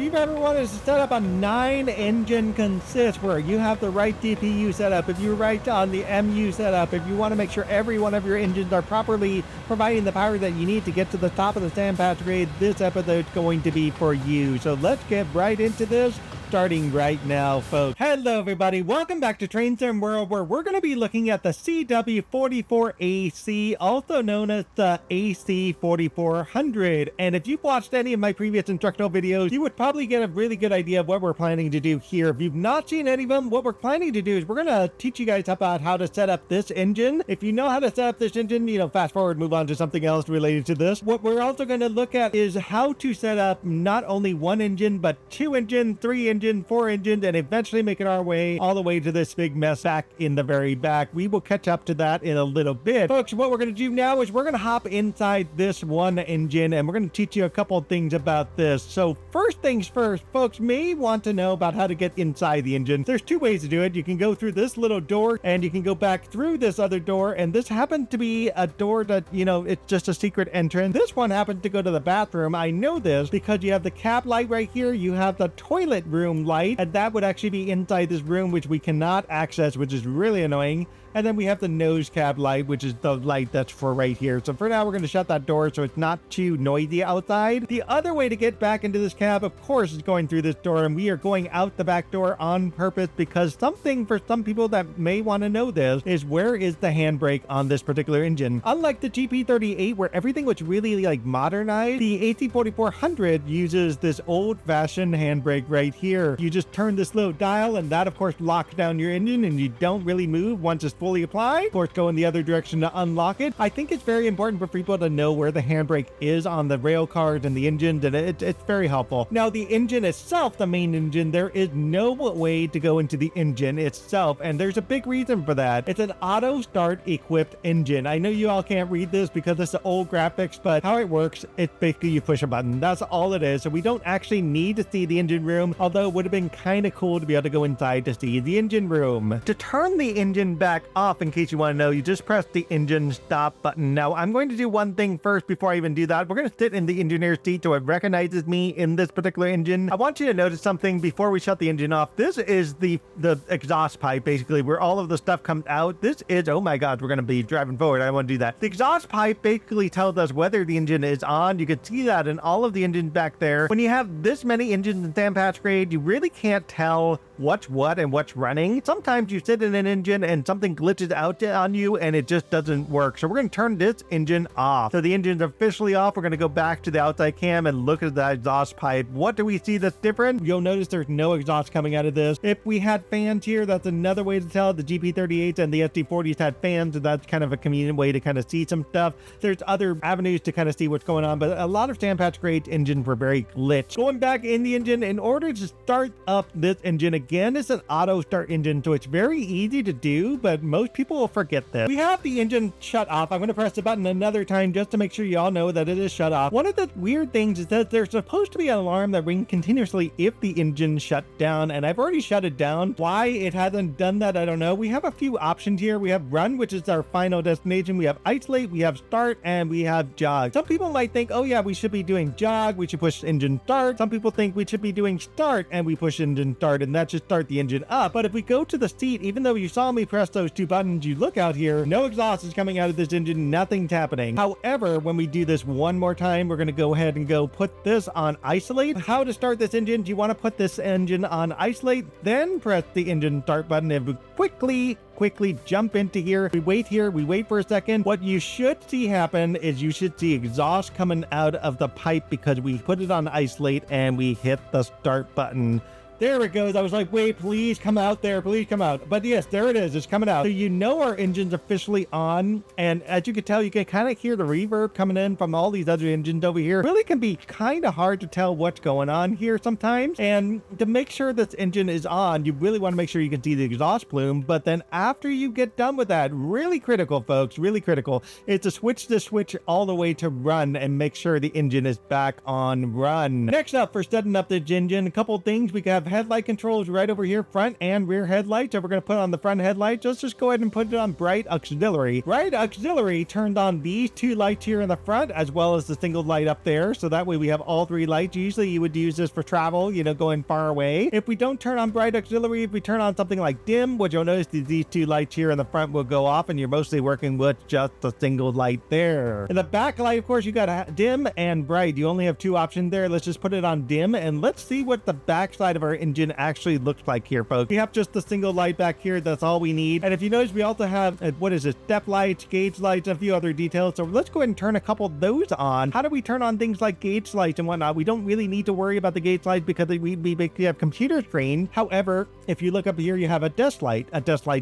you've ever wanted to set up a 9-engine consist where you have the right DPU setup, if you're right on the MU setup, if you want to make sure every one of your engines are properly providing the power that you need to get to the top of the sand patch grade, this episode's going to be for you. So let's get right into this, starting right now, folks. Hello everybody, welcome back to Train Sim World, where we're going to be looking at the CW44AC, also known as the AC4400. And if you've watched any of my previous instructional videos, you would probably get a really good idea of what we're planning to do here. If you've not seen any of them, what we're planning to do is we're going to teach you guys about how to set up this engine. If you know how to set up this engine, fast forward, move on to something else related to this. What we're also going to look at is how to set up not only one engine, but 2 engines, 3 engines, 4 engines, and eventually making our way all the way to this big mess back in the very back. We will catch up to that in a little bit. Folks, what we're going to do now is we're going to hop inside this one engine and we're going to teach you a couple of things about this. So first things first, folks may want to know about how to get inside the engine. There's 2 ways to do it. You can go through this little door and you can go back through this other door, and this happens to be a door that, it's just a secret entrance. This one happens to go to the bathroom. I know this because you have the cab light right here, you have the toilet room light, and that would actually be inside this room, which we cannot access, which is really annoying. And then we have the nose cab light, which is the light that's for right here. So for now, we're going to shut that door so it's not too noisy outside. The other way to get back into this cab, of course, is going through this door, and we are going out the back door on purpose because something for some people that may want to know this is, where is the handbrake on this particular engine? Unlike the GP38, where everything was really modernized, the AC4400 uses this old-fashioned handbrake right here. You just turn this little dial, and that, of course, locks down your engine, and you don't really move once it's fully applied. Of course, go in the other direction to unlock it. I think it's very important for people to know where the handbrake is on the rail cars and the engines, and it's very helpful. Now, the engine itself, the main engine, there is no way to go into the engine itself, and there's a big reason for that. It's an auto start equipped engine. I know you all can't read this because it's the old graphics, but how it works, it's basically you push a button. That's all it is. So we don't actually need to see the engine room, although it would have been kind of cool to be able to go inside to see the engine room. To turn the engine back off, in case you want to know, you just press the engine stop button. Now, I'm going to do one thing first before I even do that. We're going to sit in the engineer's seat so it recognizes me in this particular engine. I want you to notice something before we shut the engine off. This is the exhaust pipe, basically, where all of the stuff comes out. This is, oh my god, we're going to be driving forward. I don't want to do that. The exhaust pipe basically tells us whether the engine is on. You can see that in all of the engines back there. When you have this many engines in sand patch grade, you really can't tell what's what and what's running. Sometimes you sit in an engine and something glitches out on you and it just doesn't work. So we're going to turn this engine off. So the engine's officially off. We're going to go back to the outside cam and look at the exhaust pipe. What do we see that's different? You'll notice there's no exhaust coming out of this. If we had fans here, that's another way to tell. The GP38s and the SD40s had fans, and that's kind of a convenient way to kind of see some stuff. There's other avenues to kind of see what's going on, but a lot of sand patch grade engines were very glitched. Going back in the engine, in order to start up this engine again, it's an auto start engine, so it's very easy to do, but most people will forget this. We have the engine shut off. I'm going to press the button another time just to make sure you all know that it is shut off. One of the weird things is that there's supposed to be an alarm that rings continuously if the engine shut down, and I've already shut it down. Why it hasn't done that, I don't know. We have a few options here. We have run, which is our final destination. We have isolate, we have start, and we have jog. Some people might think, oh yeah, we should be doing jog, we should push engine start. Some people think we should be doing start and we push engine start, and that should start the engine up. But if we go to the seat, even though you saw me press those 2 buttons, you look out here, no exhaust is coming out of this engine, nothing's happening. However, when we do this one more time, we're going to go ahead and go put this on isolate. How to start this engine? Do you want to put this engine on isolate, then press the engine start button, and we quickly jump into here. We wait for a second. What you should see happen is you should see exhaust coming out of the pipe because we put it on isolate and we hit the start button. There it goes. I was like, wait, please come out there. Please come out. But yes, there it is. It's coming out. So you know our engine's officially on. And as you can tell, you can kind of hear the reverb coming in from all these other engines over here. Really can be kind of hard to tell what's going on here sometimes. And to make sure this engine is on, you really want to make sure you can see the exhaust plume. But then after you get done with that, really critical, folks, really critical, is to switch the switch all the way to run and make sure the engine is back on run. Next up, for setting up this engine, a couple things. We have have headlight controls right over here, front and rear headlights. So we're going to put on the front headlights. Let's just go ahead and put it on bright auxiliary. Bright auxiliary turned on these two lights here in the front, as well as the single light up there. So that way we have all three lights. Usually you would use this for travel, you know, going far away. If we don't turn on bright auxiliary, if we turn on something like dim, what you'll notice is these two lights here in the front will go off, and you're mostly working with just the single light there. In the back light, of course, you got dim and bright. You only have two options there. Let's just put it on dim, and let's see what the back side of our engine actually looks like here, folks. We have just the single light back here. That's all we need. And if you notice, we also have what is it, step lights, gauge lights, and a few other details. So let's go ahead and turn a couple of those on. How do we turn on things like gauge lights and whatnot? We don't really need to worry about the gauge lights because we basically have computer screen. However, if you look up here, you have a desk light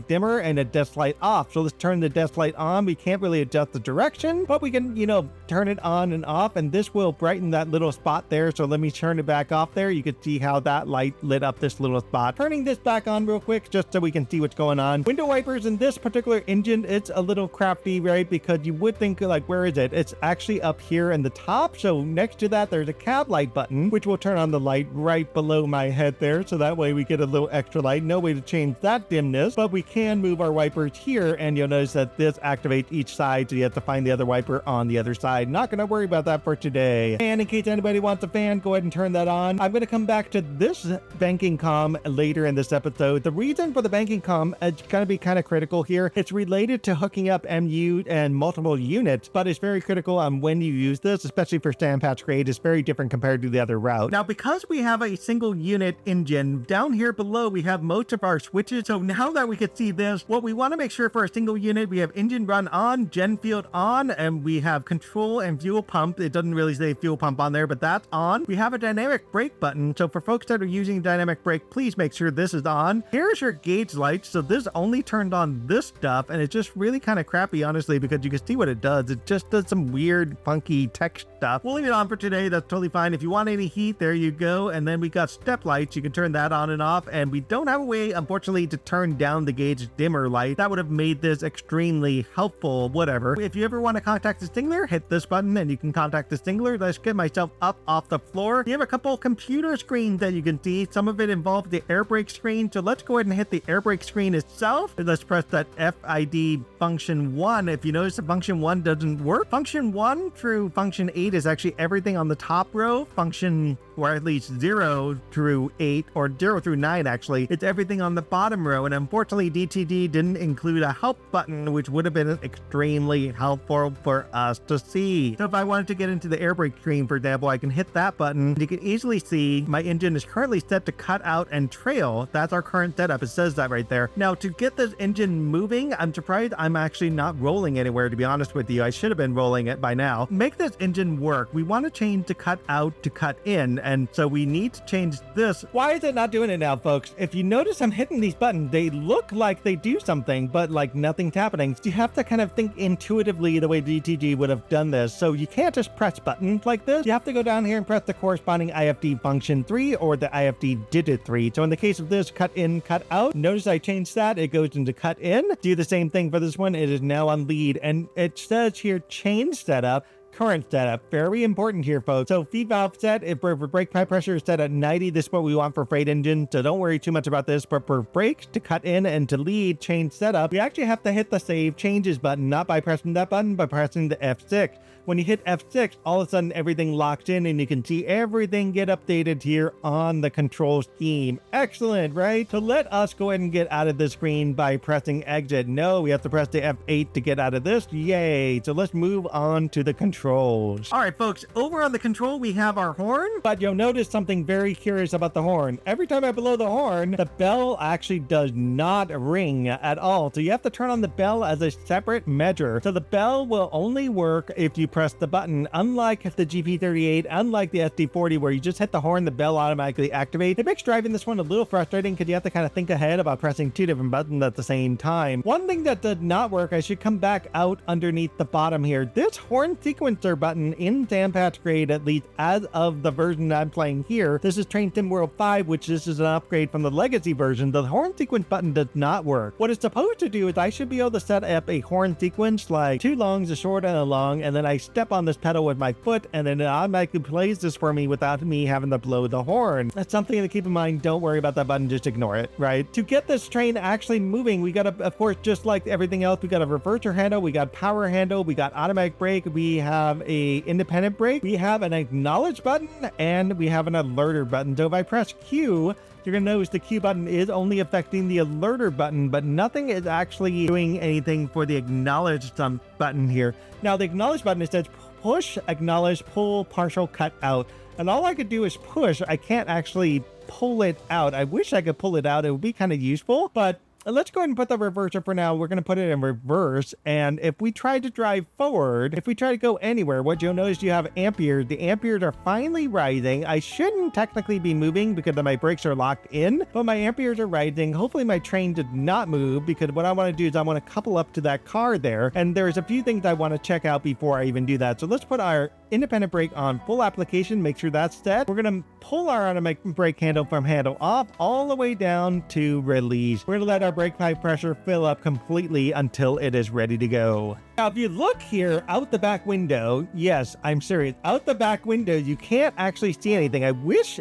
dimmer, and a desk light off. So let's turn the desk light on. We can't really adjust the direction, but we can, you know, turn it on and off, and this will brighten that little spot there. So let me turn it back off there. You can see how that light lit up this little spot. Turning this back on real quick just so we can see what's going on. Window wipers in this particular engine, it's a little crafty, right? Because you would think, like, where is it? It's actually up here in the top. So next to that, there's a cab light button, which will turn on the light right below my head there. So that way we get a little extra light. No way to change that dimness, but we can move our wipers here, and you'll notice that this activates each side, so you have to find the other wiper on the other side. Not going to worry about that for today. And in case anybody wants a fan, go ahead and turn that on. I'm going to come back to this banking comm later in this episode. The reason for the banking comm is going to be kind of critical here. It's related to hooking up MU and multiple units, but it's very critical on when you use this, especially for stand patch grade. It's very different compared to the other route. Now, because we have a single unit engine, down here below we have most of our switches. So now that we can see this, what we want to make sure for a single unit, we have engine run on, gen field on, and we have control and fuel pump. It doesn't really say fuel pump on there, but that's on. We have a dynamic brake button. So for folks that are using dynamic brake, please make sure this is on. Here's your gauge lights. So this only turned on this stuff, and it's just really kind of crappy, honestly, because you can see what it does. It just does some weird, funky tech stuff. We'll leave it on for today. That's totally fine. If you want any heat, there you go. And then we got step lights. You can turn that on and off, and we don't have a way, unfortunately, to turn down the gauge dimmer light. That would have made this extremely helpful, whatever. If you ever want to contact the Stingler, hit this button and you can contact the Stingler. Let's get myself up off the floor. You have a couple computer screens that you can see. Some of it involves the air brake screen. So let's go ahead and hit the air brake screen itself. Let's press that FID function 1. If you notice the function 1 doesn't work, function 1 through function 8 is actually everything on the top row. Function, or at least 0 through 8, or 0 through 9 actually, it's everything on the bottom row. And unfortunately, DTD didn't include a help button, which would have been extremely helpful for us to see. So if I wanted to get into the air brake screen, for example, I can hit that button. You can easily see my engine is currently set to cut out and trail. That's our current setup. It says that right there. Now, to get this engine moving, I'm surprised I'm actually not rolling anywhere, to be honest with you. I should have been rolling it by now. Make this engine work, we want to change to cut out to cut in, and so we need to change this. Why is it not doing it now, folks? If you notice, I'm hitting these buttons. They look like they do something, but like nothing's happening. So you have to kind of think intuitively the way DTG would have done this. So you can't just press buttons like this. You have to go down here and press the corresponding IFD function 3 or the IFD digit 3. So in the case of this, cut in, cut out, notice I changed that. It goes into cut in. Do the same thing for this one. It is now on lead, and it says here change setup. Current setup, very important here, folks. So feed valve set, if for brake pipe pressure is set at 90, this is what we want for freight engine, so don't worry too much about this. But for brake, to cut in and to lead, change setup, we actually have to hit the save changes button, not by pressing that button, by pressing the F6. When you hit F6, all of a sudden everything locks in and you can see everything get updated here on the control scheme. Excellent, right? So let us go ahead and get out of the screen by pressing exit. No, we have to press the F8 to get out of this. Yay. So let's move on to the controls. All right, folks, over on the control, we have our horn, but you'll notice something very curious about the horn. Every time I blow the horn, the bell actually does not ring at all. So you have to turn on the bell as a separate measure. So the bell will only work if you press the button, unlike the GP38, unlike the SD40, where you just hit the horn, the bell automatically activates. It makes driving this one a little frustrating because you have to kind of think ahead about pressing two different buttons at the same time. One thing that did not work, I should come back out underneath the bottom here. This horn sequence sequencer button in Sandpatch Grade, at least as of the version that I'm playing here. This is Train Sim World 5, which this is an upgrade from the legacy version. The horn sequence button does not work. What it's supposed to do is I should be able to set up a horn sequence like 2 longs, a short and a long, and then I step on this pedal with my foot, and then it automatically plays this for me without me having to blow the horn. That's something to keep in mind. Don't worry about that button, just ignore it, right? To get this train actually moving, we got to, of course, just like everything else, we got a reverser handle, we got power handle, we got automatic brake, we have a independent brake, we have an acknowledge button, and we have an alerter button. So if I press Q, you're going to notice the Q button is only affecting the alerter button, but nothing is actually doing anything for the acknowledge button here. Now, the acknowledge button, it says push, acknowledge, pull, partial, cut out. And all I could do is push. I can't actually pull it out. I wish I could pull it out. It would be kind of useful, but let's go ahead and put the reverser for now. We're going to put it in reverse. And if we try to drive forward, if we try to go anywhere, what you'll notice, you have amperes. The amperes are finally rising. I shouldn't technically be moving because my brakes are locked in, but my amperes are rising. Hopefully my train did not move, because what I want to do is I want to couple up to that car there. And there's a few things I want to check out before I even do that. So let's put our independent brake on full application, make sure that's set. We're going to pull our automatic brake handle from handle off all the way down to release. We're going to let our brake pipe pressure fill up completely until it is ready to go. Now, if you look here out the back window, yes, I'm serious, out the back window, you can't actually see anything. I wish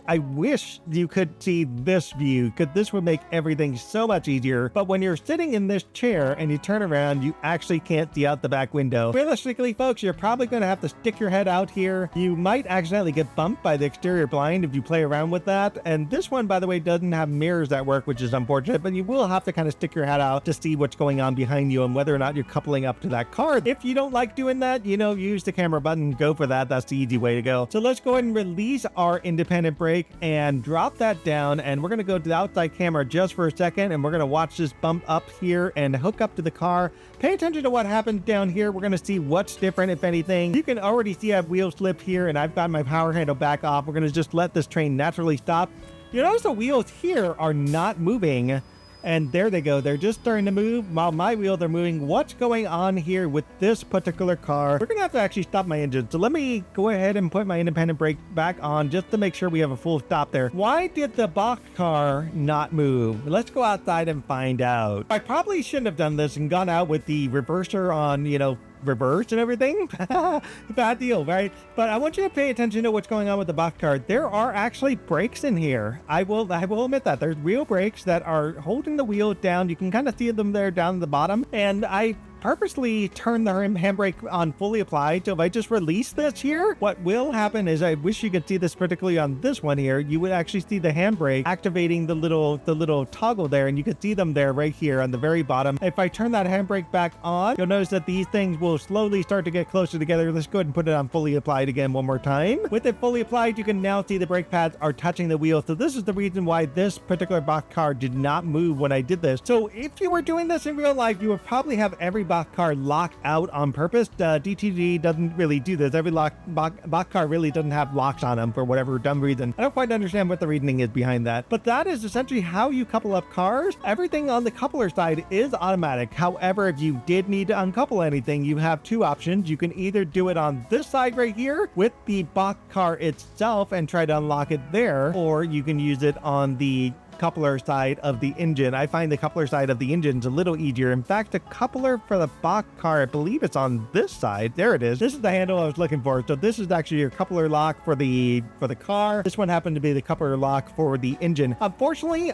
you could see this view, because this would make everything so much easier. But when you're sitting in this chair and you turn around, you actually can't see out the back window. Realistically, folks, you're probably going to have to stick your head out here. You might accidentally get bumped by the exterior blind if you play around with that. And this one, by the way, doesn't have mirrors that work, which is unfortunate, but you will have to kind of stick your head out to see what's going on behind you and whether or not you're coupling up to that car. If you don't like doing that, use the camera button, go for that. That's the easy way to go. So let's go ahead and release our independent brake and drop that down. And we're going to go to the outside camera just for a second, and we're going to watch this bump up here and hook up to the car. Pay attention to what happens down here. We're going to see what's different, if anything. You can already see I have wheel slip here, and I've got my power handle back off. We're going to just let this train naturally stop. You notice the wheels here are not moving. And there they go. They're just starting to move while my wheels are moving. What's going on here with this particular car? We're going to have to actually stop my engine. So let me go ahead and put my independent brake back on just to make sure we have a full stop there. Why did the box car not move? Let's go outside and find out. I probably shouldn't have done this and gone out with the reverser on, reverse and everything. Bad deal, right? But I want you to pay attention to what's going on with the box car. There are actually brakes in here. I will admit that there's real brakes that are holding the wheel down. You can kind of see them there down at the bottom, and I purposely turn the handbrake on fully applied. So if I just release this here, what will happen is, I wish you could see this particularly on this one here, you would actually see the handbrake activating the little toggle there, and you can see them there right here on the very bottom. If I turn that handbrake back on, you'll notice that these things will slowly start to get closer together. Let's go ahead and put it on fully applied again one more time. With it fully applied, you can now see the brake pads are touching the wheel. So this is the reason why this particular box car did not move when I did this. So if you were doing this in real life, you would probably have every box car locked out on purpose. DTD doesn't really do this. Every box car really doesn't have locks on them for whatever dumb reason. I don't quite understand what the reasoning is behind that, but that is essentially how you couple up cars. Everything on the coupler side is automatic. However, if you did need to uncouple anything, you have two options. You can either do it on this side right here with the box car itself and try to unlock it there, or you can use it on the coupler side of the engine. I find the coupler side of the engine is a little easier. In fact, the coupler for the box car, I believe it's on this side. There it is. This is the handle I was looking for. So this is actually your coupler lock for the car. This one happened to be the coupler lock for the engine. Unfortunately,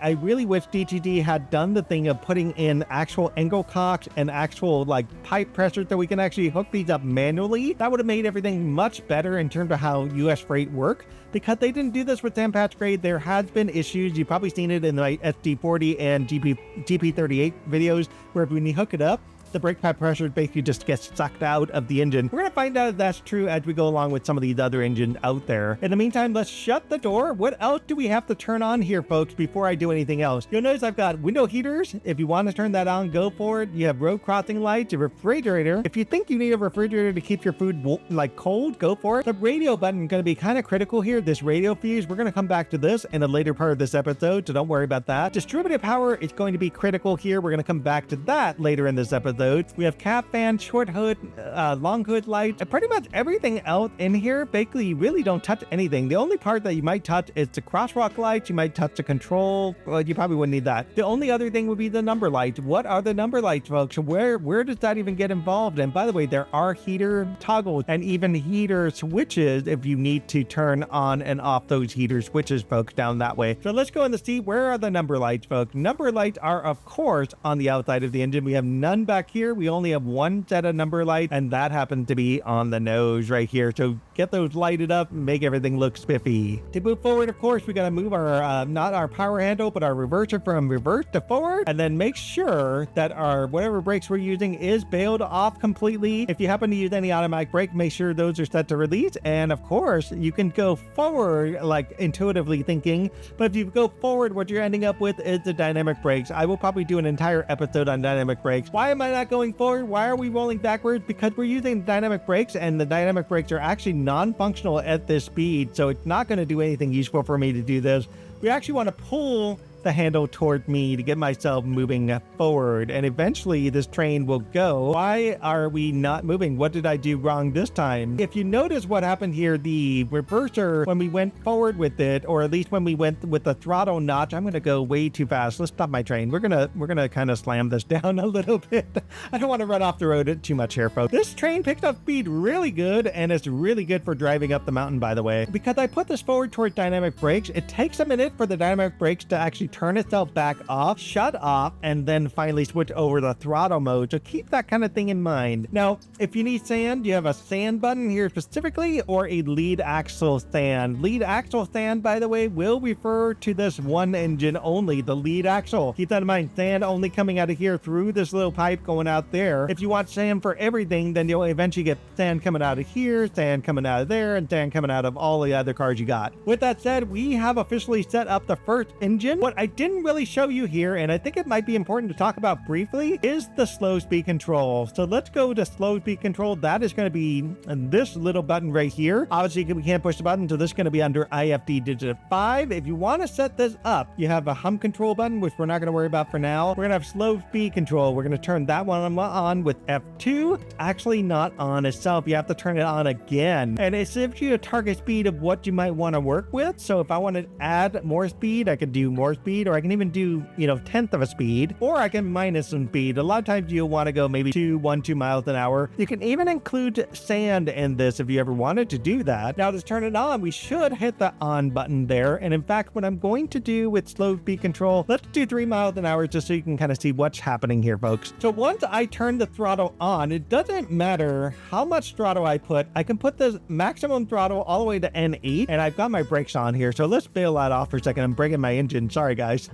I really wish DTD had done the thing of putting in actual angle cocks and actual pipe pressure so we can actually hook these up manually. That would have made everything much better in terms of how US freight work. Because they didn't do this with Sandpatch Grade, there has been issues. You've probably seen it in the SD40 and GP38 videos, where when you hook it up, the brake pad pressure basically just gets sucked out of the engine. We're going to find out if that's true as we go along with some of these other engines out there. In the meantime, let's shut the door. What else do we have to turn on here, folks, before I do anything else? You'll notice I've got window heaters. If you want to turn that on, go for it. You have road crossing lights, a refrigerator. If you think you need a refrigerator to keep your food cold, go for it. The radio button is going to be kind of critical here. This radio fuse, we're going to come back to this in a later part of this episode, so don't worry about that. Distributed power is going to be critical here. We're going to come back to that later in this episode. those. We have cap fan, short hood, long hood lights, and pretty much everything else in here. Basically, you really don't touch anything. The only part that you might touch is the crosswalk lights. You might touch the control. Well, you probably wouldn't need that. The only other thing would be the number lights. What are the number lights, folks? Where does that even get involved? And by the way, there are heater toggles and even heater switches if you need to turn on and off those heater switches, folks, down that way. So let's go in to see where are the number lights, folks. Number lights are, of course, on the outside of the engine. We have none back here. We only have one set of number lights, and that happens to be on the nose right here. So get those lighted up and make everything look spiffy. To move forward, of course, we got to move our not our power handle, but our reverser from reverse to forward, and then make sure that our whatever brakes we're using is bailed off completely. If you happen to use any automatic brake, make sure those are set to release. And of course, you can go forward like intuitively thinking, but if you go forward, what you're ending up with is the dynamic brakes. I will probably do an entire episode on dynamic brakes. Why am I not going forward? Why are we rolling backwards? Because we're using dynamic brakes, and the dynamic brakes are actually non-functional at this speed, so it's not going to do anything useful for me to do this. We actually want to pull the handle toward me to get myself moving forward, and eventually this train will go. Why are we not moving? What did I do wrong this time? If you notice what happened here, the reverser, when we went forward with it, or at least when we went with the throttle notch, I'm gonna go way too fast. Let's stop my train. We're gonna kind of slam this down a little bit. I don't want to run off the road too much here, folks. This train picked up speed really good, and it's really good for driving up the mountain, by the way. Because I put this forward towards dynamic brakes, it takes a minute for the dynamic brakes to actually turn itself back off, shut off, and then finally switch over the throttle mode. So keep that kind of thing in mind. Now, if you need sand, you have a sand button here specifically, or a lead axle sand. Lead axle sand, by the way, will refer to this one engine only, the lead axle. Keep that in mind. Sand only coming out of here through this little pipe going out there. If you want sand for everything, then you'll eventually get sand coming out of here, sand coming out of there, and sand coming out of all the other cars you got. With that said, we have officially set up the first engine. What I didn't really show you here, and I think it might be important to talk about briefly, is the slow speed control. So let's go to slow speed control. That is going to be this little button right here. Obviously, we can't push the button, so this is going to be under IFD digit 5. If you want to set this up, you have a hum control button, which we're not going to worry about for now. We're going to have slow speed control. We're going to turn that one on with F2. Actually not on itself. You have to turn it on again. And it gives you a target speed of what you might want to work with. So if I want to add more speed, I could do more speed, or I can even do, 1/10 of a speed, or I can minus some speed. A lot of times you'll want to go maybe 2 miles an hour. You can even include sand in this if you ever wanted to do that. Now to turn it on, we should hit the on button there. And in fact, what I'm going to do with slow speed control, let's do 3 miles an hour just so you can kind of see what's happening here, folks. So once I turn the throttle on, it doesn't matter how much throttle I put. I can put the maximum throttle all the way to N8, and I've got my brakes on here. So let's bail that off for a second. I'm breaking my engine. Sorry, guys.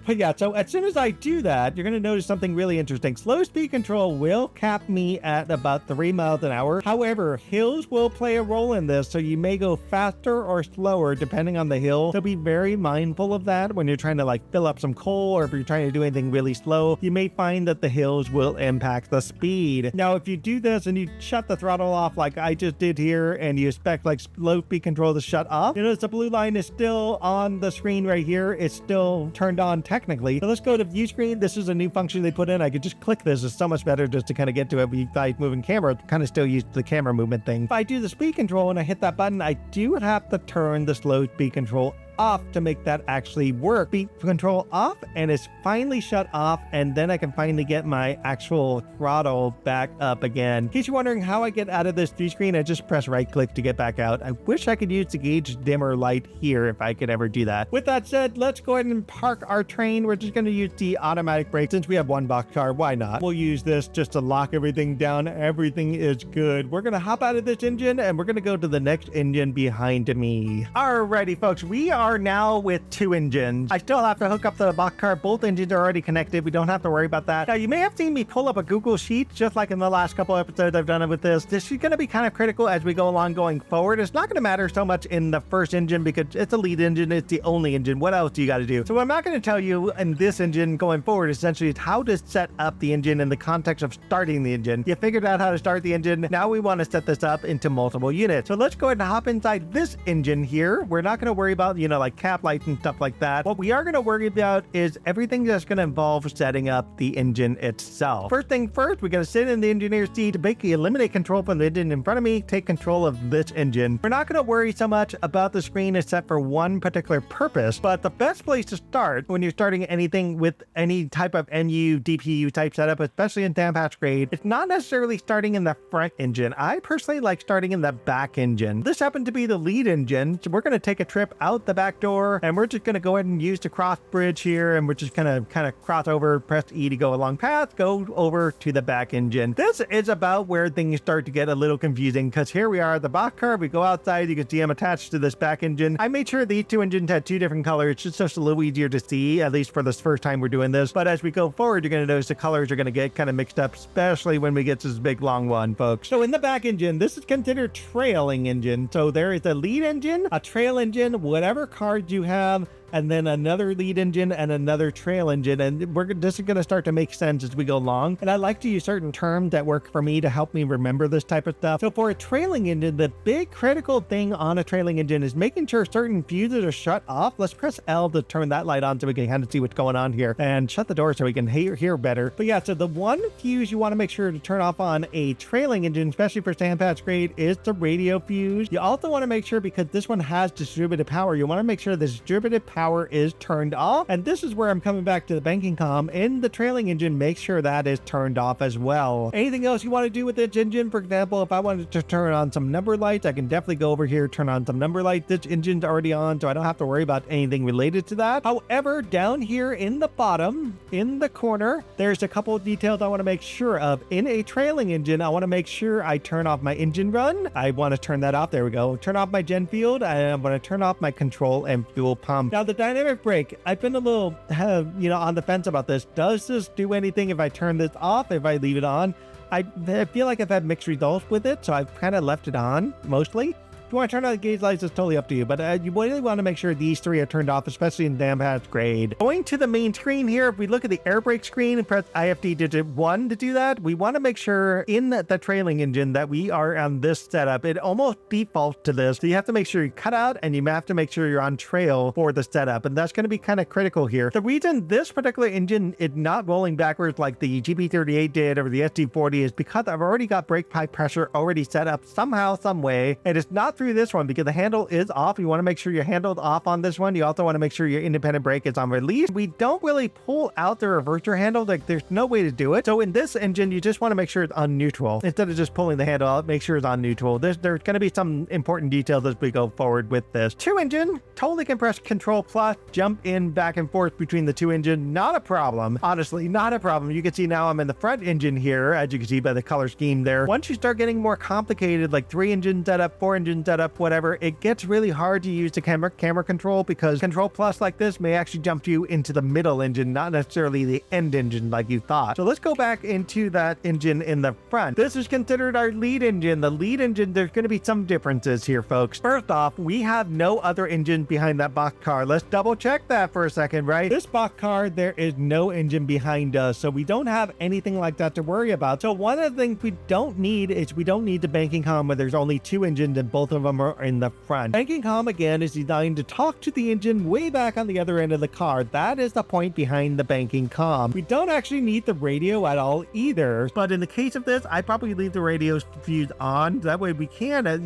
But yeah, so as soon as I do that, you're going to notice something really interesting. Slow speed control will cap me at about 3 miles an hour. However, hills will play a role in this, so you may go faster or slower depending on the hill. So be very mindful of that when you're trying to fill up some coal, or if you're trying to do anything really slow. You may find that the hills will impact the speed. Now, if you do this and you shut the throttle off like I just did here, and you expect slow speed control to shut off, you notice the blue line is still on the screen right here. It's still turned on technically. So let's go to view screen. This is a new function they put in. I could just click this. It's so much better just to kind of get to it. If I moving camera, kind of still use the camera movement thing. If I do the speed control and I hit that button, I do have to turn the slow speed control off to make that actually work. Speed control off, and it's finally shut off, and then I can finally get my actual throttle back up again. In case you're wondering how I get out of this view screen, I just press right click to get back out. I wish I could use the gauge dimmer light here if I could ever do that. With that said, let's go ahead and park our train. We're just going to use the automatic brake since we have one boxcar. Why not? We'll use this just to lock everything down. Everything is good. We're going to hop out of this engine, and we're going to go to the next engine behind me. Alrighty, folks, we are now with 2 engines. I still have to hook up the boxcar. Both engines are already connected. We don't have to worry about that. Now, you may have seen me pull up a Google Sheet, just like in the last couple episodes I've done it with this. This is going to be kind of critical as we go along going forward. It's not going to matter so much in the first engine because it's a lead engine. It's the only engine. What else do you got to do? So what I'm not going to tell you in this engine going forward essentially is how to set up the engine in the context of starting the engine. You figured out how to start the engine. Now we want to set this up into multiple units. So let's go ahead and hop inside this engine here. We're not going to worry about, like cap lights and stuff like that. What we are going to worry about is everything that's going to involve setting up the engine itself. First thing first, we got to sit in the engineer's seat to basically eliminate control from the engine in front of me, take control of this engine. We're not going to worry so much about the screen except for one particular purpose, but the best place to start when you're starting anything with any type of NU DPU type setup, especially in Dampatch grade, it's not necessarily starting in the front engine. I personally like starting in the back engine. This happened to be the lead engine, so we're going to take a trip out the back door, and we're just going to go ahead and use the cross bridge here, and we're just going to kind of cross over, press E to go along path, go over to the back engine. This is about where things start to get a little confusing, because here we are, the boxcar, we go outside, you can see I'm attached to this back engine. I made sure these two engines had two different colors. It's just a little easier to see, at least for this first time we're doing this, but as we go forward, you're going to notice the colors are going to get kind of mixed up, especially when we get to this big long one, folks. So in the back engine, this is considered trailing engine. So there is a lead engine, a trail engine, whatever cars you have, and then another lead engine and another trail engine. And this is going to start to make sense as we go along. And I like to use certain terms that work for me to help me remember this type of stuff. So for a trailing engine, the big critical thing on a trailing engine is making sure certain fuses are shut off. Let's press L to turn that light on so we can kind of see what's going on here, and shut the door so we can hear better. But yeah, so the one fuse you want to make sure to turn off on a trailing engine, especially for Dampatch grade, is the radio fuse. You also want to make sure, because this one has distributed power, you want to make sure the distributed power is turned off. And this is where I'm coming back to the banking comm. In the trailing engine, make sure that is turned off as well. Anything else you want to do with this engine? For example, if I wanted to turn on some number lights, I can definitely go over here, turn on some number lights. This engine's already on, so I don't have to worry about anything related to that. However, down here in the bottom, in the corner, there's a couple of details I want to make sure of. In a trailing engine, I want to make sure I turn off my engine run. I want to turn that off. There we go. Turn off my gen field, and I'm going to turn off my control and fuel pump. Now, the dynamic brake, I've been a little, on the fence about this. Does this do anything if I turn this off, if I leave it on? I feel like I've had mixed results with it, so I've kind of left it on, mostly. If you want to turn on the gauge lights, it's totally up to you, but you really want to make sure these three are turned off, especially in Dampatch grade. Going to the main screen here, if we look at the air brake screen and press IFD digit 1 to do that, we want to make sure in the trailing engine that we are on this setup. It almost defaults to this, so you have to make sure you cut out, and you have to make sure you're on trail for the setup, and that's going to be kind of critical here. The reason this particular engine is not rolling backwards like the GP38 did or the SD40 is because I've already got brake pipe pressure already set up somehow, some way, and it's not through this one because the handle is off. You want to make sure you're handled off on this one. You also want to make sure your independent brake is on release. We don't really pull out the reverser handle. Like, there's no way to do it. So in this engine, you just want to make sure it's on neutral. Instead of just pulling the handle out, make sure it's on neutral. There's going to be some important details as we go forward with this. Two engine, totally compressed control plus, jump in back and forth between the two engine. Not a problem. Honestly, not a problem. You can see now I'm in the front engine here, as you can see by the color scheme there. Once you start getting more complicated, like 3 engine setup, 4 engine setup, whatever, it gets really hard to use the camera control, because control plus like this may actually jump you into the middle engine, not necessarily the end engine like you thought. So let's go back into that engine in the front. This is considered our lead engine. The lead engine, there's going to be some differences here, folks. First off, we have no other engine behind that box car. Let's double check that for a second, right? This box car, there is no engine behind us, so we don't have anything like that to worry about. So one of the things we don't need is we don't need the banking comm where there's only 2 engines and both of them are in the front. Banking comm, again, is designed to talk to the engine way back on the other end of the car. That is the point behind the banking comm. We don't actually need the radio at all either, but in the case of this, I probably leave the radio fuse on. That way we can, at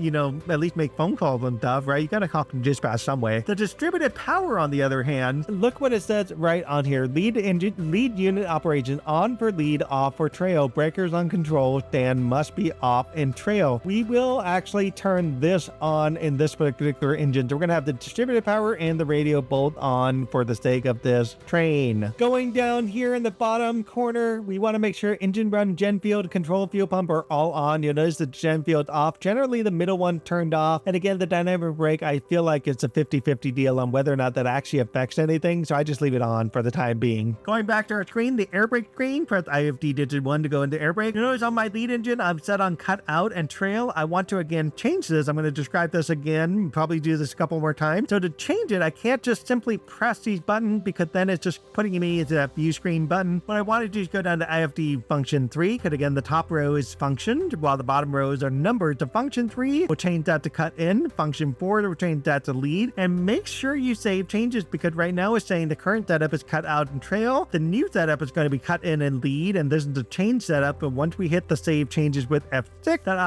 least make phone calls and stuff, right? You gotta call from dispatch some way. The distributed power, on the other hand, look what it says right on here. Lead unit operation on for lead, off for trail. Breakers on control, stand must be off in trail. We will actually turn this on in this particular engine. So we're gonna have the distributed power and the radio both on for the sake of this train. Going down here in the bottom corner, we want to make sure engine run, gen field, control, fuel pump are all on. You'll notice the gen field off. Generally the middle one turned off. And again, the dynamic brake, I feel like it's a 50-50 deal on whether or not that actually affects anything, so I just leave it on for the time being. Going back to our screen, the air brake screen, press IFD digit 1 to go into air brake. You notice on my lead engine, I'm set on cut out and trail. I want to again change this. I'm going to describe this again, probably do this a couple more times. So to change it, I can't just simply press these buttons because then it's just putting me into that view screen button. What I want to do is go down to IFD function 3, because again, the top row is functioned while the bottom rows are numbered. To function 3, we'll change that to cut in. Function 4, we'll change that to lead. And make sure you save changes, because right now it's saying the current setup is cut out and trail. The new setup is going to be cut in and lead, and this is the change setup. But once we hit the save changes with F6, that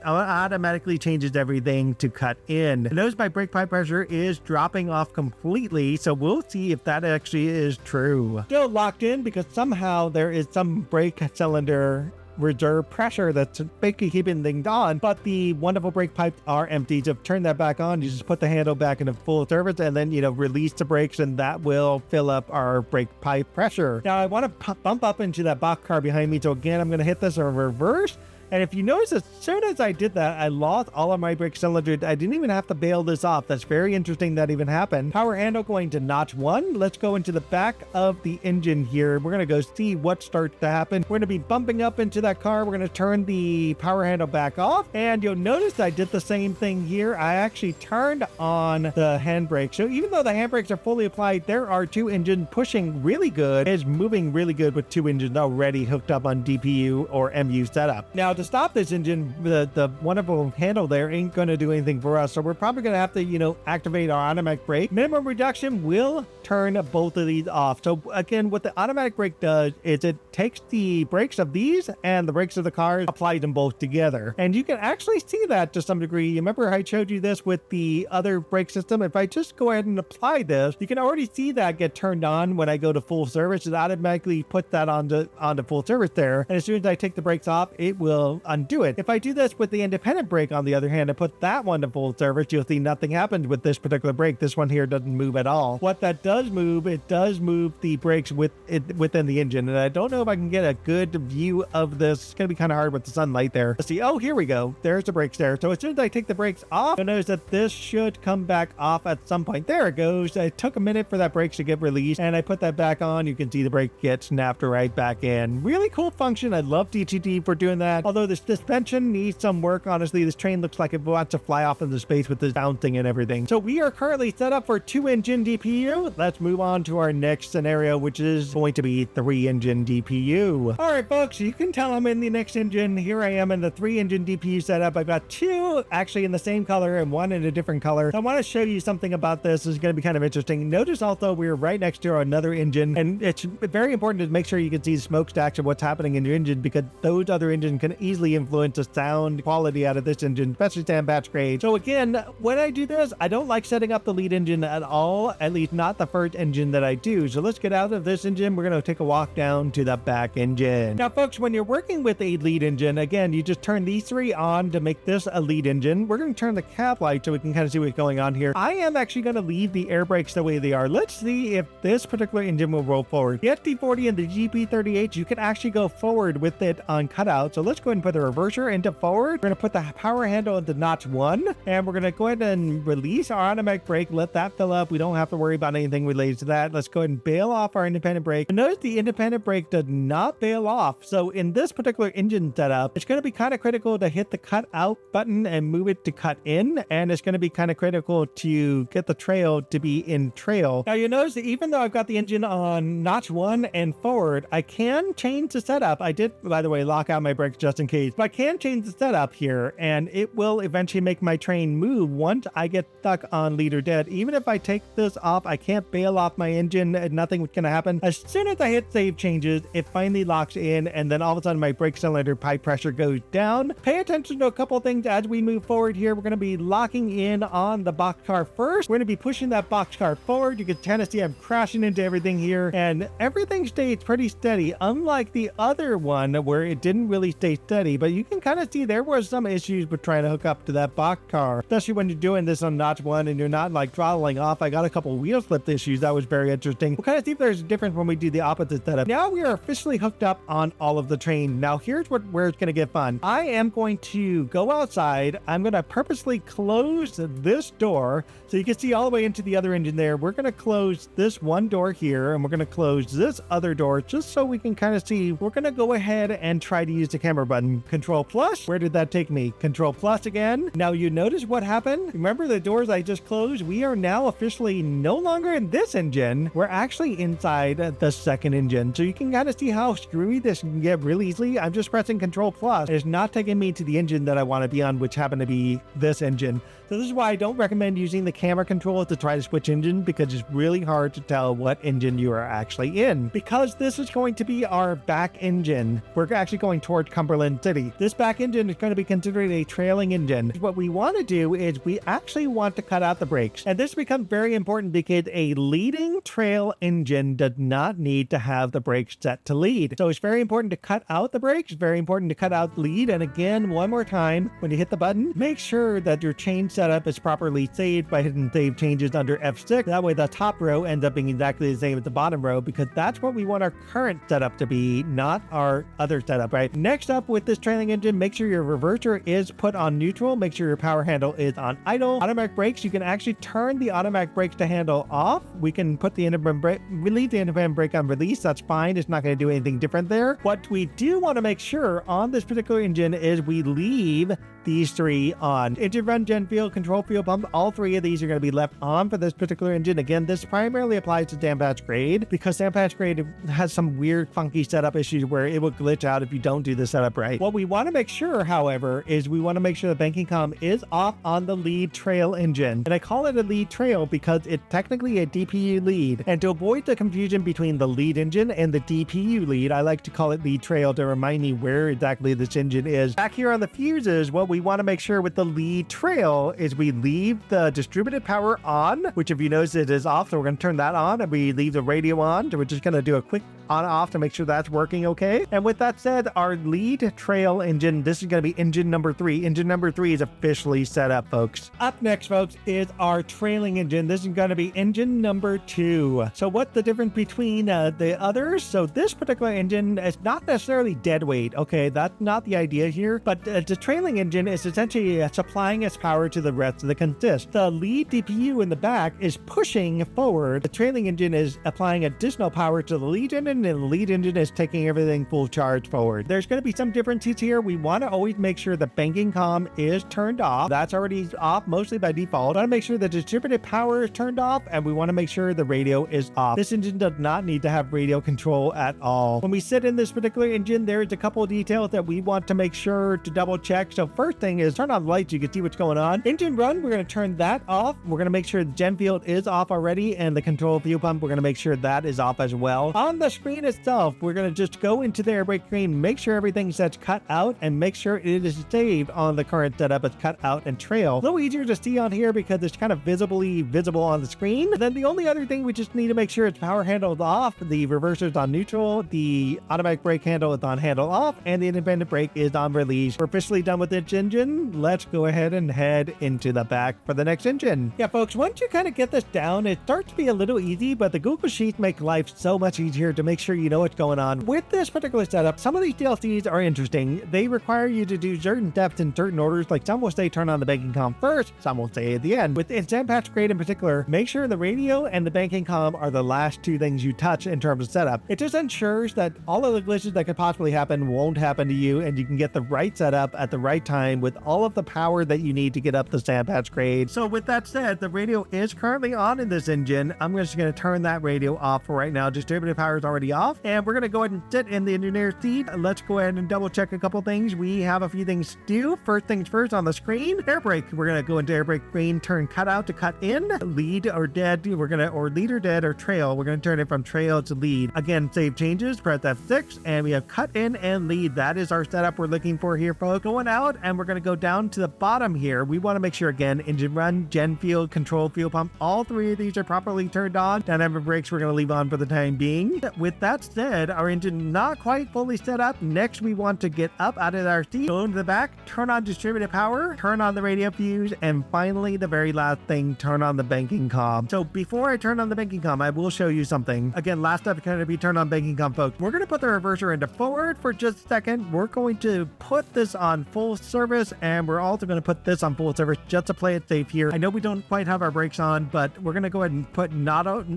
automatically changes everything to cut in. And notice my brake pipe pressure is dropping off completely, so we'll see if that actually is true. Still locked in because somehow there is some brake cylinder reserve pressure that's basically keeping things on, but the wonderful brake pipes are empty. So turn that back on, you just put the handle back into full service and then, release the brakes, and that will fill up our brake pipe pressure. Now I want to bump up into that box car behind me. So again, I'm going to hit this in reverse. And if you notice, as soon as I did that, I lost all of my brake cylinders. I didn't even have to bail this off. That's very interesting that even happened. Power handle going to notch 1. Let's go into the back of the engine here. We're going to go see what starts to happen. We're going to be bumping up into that car. We're going to turn the power handle back off. And you'll notice I did the same thing here. I actually turned on the handbrake. So even though the handbrakes are fully applied, there are two engines pushing really good. It's moving really good with two engines already hooked up on DPU or MU setup. Now, to stop this engine, the wonderful handle there ain't going to do anything for us. So we're probably going to have to, activate our automatic brake. Minimum reduction will turn both of these off. So again, what the automatic brake does is it takes the brakes of these and the brakes of the cars, applies them both together. And you can actually see that to some degree. You remember I showed you this with the other brake system? If I just go ahead and apply this, you can already see that get turned on when I go to full service. It automatically puts that onto full service there. And as soon as I take the brakes off, it will undo it. If I do this with the independent brake, on the other hand, and put that one to full service, you'll see nothing happens with this particular brake. This one here doesn't move at all. What that does move, it does move the brakes within the engine. And I don't know if I can get a good view of this. It's going to be kind of hard with the sunlight there. Let's see. Oh, here we go. There's the brakes there. So as soon as I take the brakes off, you'll notice that this should come back off at some point. There it goes. It took a minute for that brakes to get released, and I put that back on. You can see the brake get snapped right back in. Really cool function. I love DTD for doing that. Although this suspension needs some work. Honestly, this train looks like it wants to fly off into space with this bouncing and everything. So we are currently set up for 2-engine DPU. Let's move on to our next scenario, which is going to be 3-engine DPU. All right, folks, you can tell I'm in the next engine. Here I am in the 3-engine DPU setup. I've got two actually in the same color and one in a different color. So I want to show you something about this. This is going to be kind of interesting. Notice also we're right next to another engine, and it's very important to make sure you can see the smokestacks of what's happening in your engine, because those other engines can easily influence the sound quality out of this engine, especially stand batch grade. So again, when I do this, I don't like setting up the lead engine at all, at least not the first engine that I do. So let's get out of this engine. We're going to take a walk down to the back engine. Now, folks, when you're working with a lead engine, again, you just turn these three on to make this a lead engine. We're going to turn the cab light so we can kind of see what's going on here. I am actually going to leave the air brakes the way they are. Let's see if this particular engine will roll forward. The SD40 and the GP38, you can actually go forward with it on cutout. So let's go ahead and put the reverser into forward. We're going to put the power handle into notch 1, and we're going to go ahead and release our automatic brake. Let that fill up. We don't have to worry about anything related to that. Let's go ahead and bail off our independent brake. And notice the independent brake does not bail off. So in this particular engine setup, it's going to be kind of critical to hit the cut out button and move it to cut in. And it's going to be kind of critical to get the trail to be in trail. Now you notice that even though I've got the engine on notch 1 and forward, I can change the setup. I did, by the way, lock out my brakes just in case, but I can change the setup here, and it will eventually make my train move once I get stuck on lead or dead. Even if I take this off, I can't bail off my engine and nothing's going to happen. As soon as I hit save changes, it finally locks in, and then all of a sudden my brake cylinder pipe pressure goes down. Pay attention to a couple things as we move forward here. We're going to be locking in on the boxcar first. We're going to be pushing that boxcar forward. You can kind of see I'm crashing into everything here, and everything stays pretty steady, unlike the other one where it didn't really stay steady. But you can kind of see there was some issues with trying to hook up to that boxcar, especially when you're doing this on notch 1 and you're not like throttling off. I got a couple wheel slip issues. That was very interesting. We'll kind of see if there's a difference when we do the opposite setup. Now we are officially hooked up on all of the train. Now here's where it's going to get fun. I am going to go outside. I'm going to purposely close this door so you can see all the way into the other engine there. We're going to close this one door here, and we're going to close this other door just so we can kind of see. We're going to go ahead and try to use the camera button. button. Control plus. Where did that take me? Control plus again. Now you notice what happened? Remember the doors I just closed? We are now officially no longer in this engine. We're actually inside the second engine. So you can kind of see how screwy this can get really easily. I'm just pressing Control plus. It's not taking me to the engine that I want to be on, which happened to be this engine. So this is why I don't recommend using the camera control to try to switch engine, because it's really hard to tell what engine you are actually in. Because this is going to be our back engine, we're actually going towards Cumberland City. This back engine is going to be considered a trailing engine. What we want to do is we actually want to cut out the brakes. And this becomes very important because a leading trail engine does not need to have the brakes set to lead. So it's very important to cut out the brakes, very important to cut out lead. And again, one more time, when you hit the button, make sure that your change setup is properly saved by hitting save changes under F6. That way the top row ends up being exactly the same as the bottom row, because that's what we want our current setup to be, not our other setup, right? Next up with this trailing engine, make sure your reverser is put on neutral. Make sure your power handle is on idle. Automatic brakes, you can actually turn the automatic brakes to handle off. We can put the independent brake, leave the independent brake on release. That's fine. It's not going to do anything different there. What we do want to make sure on this particular engine is we leave these three on. Engine run, gen fuel, control fuel pump, all three of these are going to be left on for this particular engine. Again, this primarily applies to Dampatch grade, because Dampatch grade has some weird funky setup issues where it will glitch out if you don't do the setup right. What we want to make sure, however, is we want to make sure the banking comm is off on the lead trail engine. And I call it a lead trail because it's technically a DPU lead. And to avoid the confusion between the lead engine and the DPU lead, I like to call it lead trail to remind me where exactly this engine is. Back here on the fuses, what we want to make sure with the lead trail is we leave the distributed power on, which if you notice it is off, so we're going to turn that on, and we leave the radio on. So we're just going to do a quick on off to make sure that's working okay. And with that said, our lead trail engine, this is going to be engine number 3. Engine number 3 is officially set up, folks. Up next, folks, is our trailing engine. This is going to be engine number 2. So what's the difference between the others? So this particular engine is not necessarily dead weight. Okay, that's not the idea here, but the trailing engine is essentially supplying its power to the rest of the consist. The lead DPU in the back is pushing forward. The trailing engine is applying additional power to the lead engine, and the lead engine is taking everything full charge forward. There's going to be some differences here. We want to always make sure the banking comm is turned off. That's already off mostly by default. We want to make sure the distributed power is turned off, and we want to make sure the radio is off. This engine does not need to have radio control at all. When we sit in this particular engine, there's a couple of details that we want to make sure to double check. So first thing is turn on the lights so you can see what's going on. Engine run, we're going to turn that off. We're going to make sure the gen field is off already, and the control fuel pump, we're going to make sure that is off as well. On the screen itself, we're going to just go into the air brake screen, make sure everything that's cut out, and make sure it is saved on the current setup as cut out and trail. A little easier to see on here because it's kind of visibly visible on the screen. Then the only other thing we just need to make sure its power handle is off, the reverser is on neutral, the automatic brake handle is on handle off, and the independent brake is on release. We're officially done with this engine. Let's go ahead and head into the back for the next engine. Yeah, folks, once you kind of get this down, it starts to be a little easy, but the Google Sheets make life so much easier to make sure you know what's going on. With this particular setup, some of these DLCs are interesting. They require you to do certain steps in certain orders. Like some will say turn on the banking comm first, some will say at the end. With Dampatch grade in particular, make sure the radio and the banking comm are the last two things you touch in terms of setup. It just ensures that all of the glitches that could possibly happen won't happen to you, and you can get the right setup at the right time with all of the power that you need to get up the Dampatch grade. So with that said, the radio is currently on in this engine. I'm just going to turn that radio off for right now. Distributed power is already off, and we're going to go ahead and sit in the engineer's seat. Let's go ahead and double check a couple things. We have a few things to do. First things first, on the screen, air brake. We're going to go into air brake screen, turn cut out to cut in, lead or dead. Or lead or dead or trail. We're going to turn it from trail to lead. Again, save changes, press F6, and we have cut in and lead. That is our setup we're looking for here, folks. Going out, and we're going to go down to the bottom here. We want to make sure, again, engine run, gen fuel, control fuel pump, all three of these are properly turned on. Dynamic brakes we're going to leave on for the time being. With that said, our engine not quite fully set up. Next, we want to get up out of our seat, go into the back, turn on distributed power, turn on the radio fuse, and finally, the very last thing, turn on the banking comm. So before I turn on the banking comm, I will show you something. Again, last step is going to be turn on banking comm, folks. We're going to put the reverser into forward for just a second. We're going to put this on full service, and we're also going to put this on full service just to play it safe here. I know we don't quite have our brakes on, but we're going to go ahead and put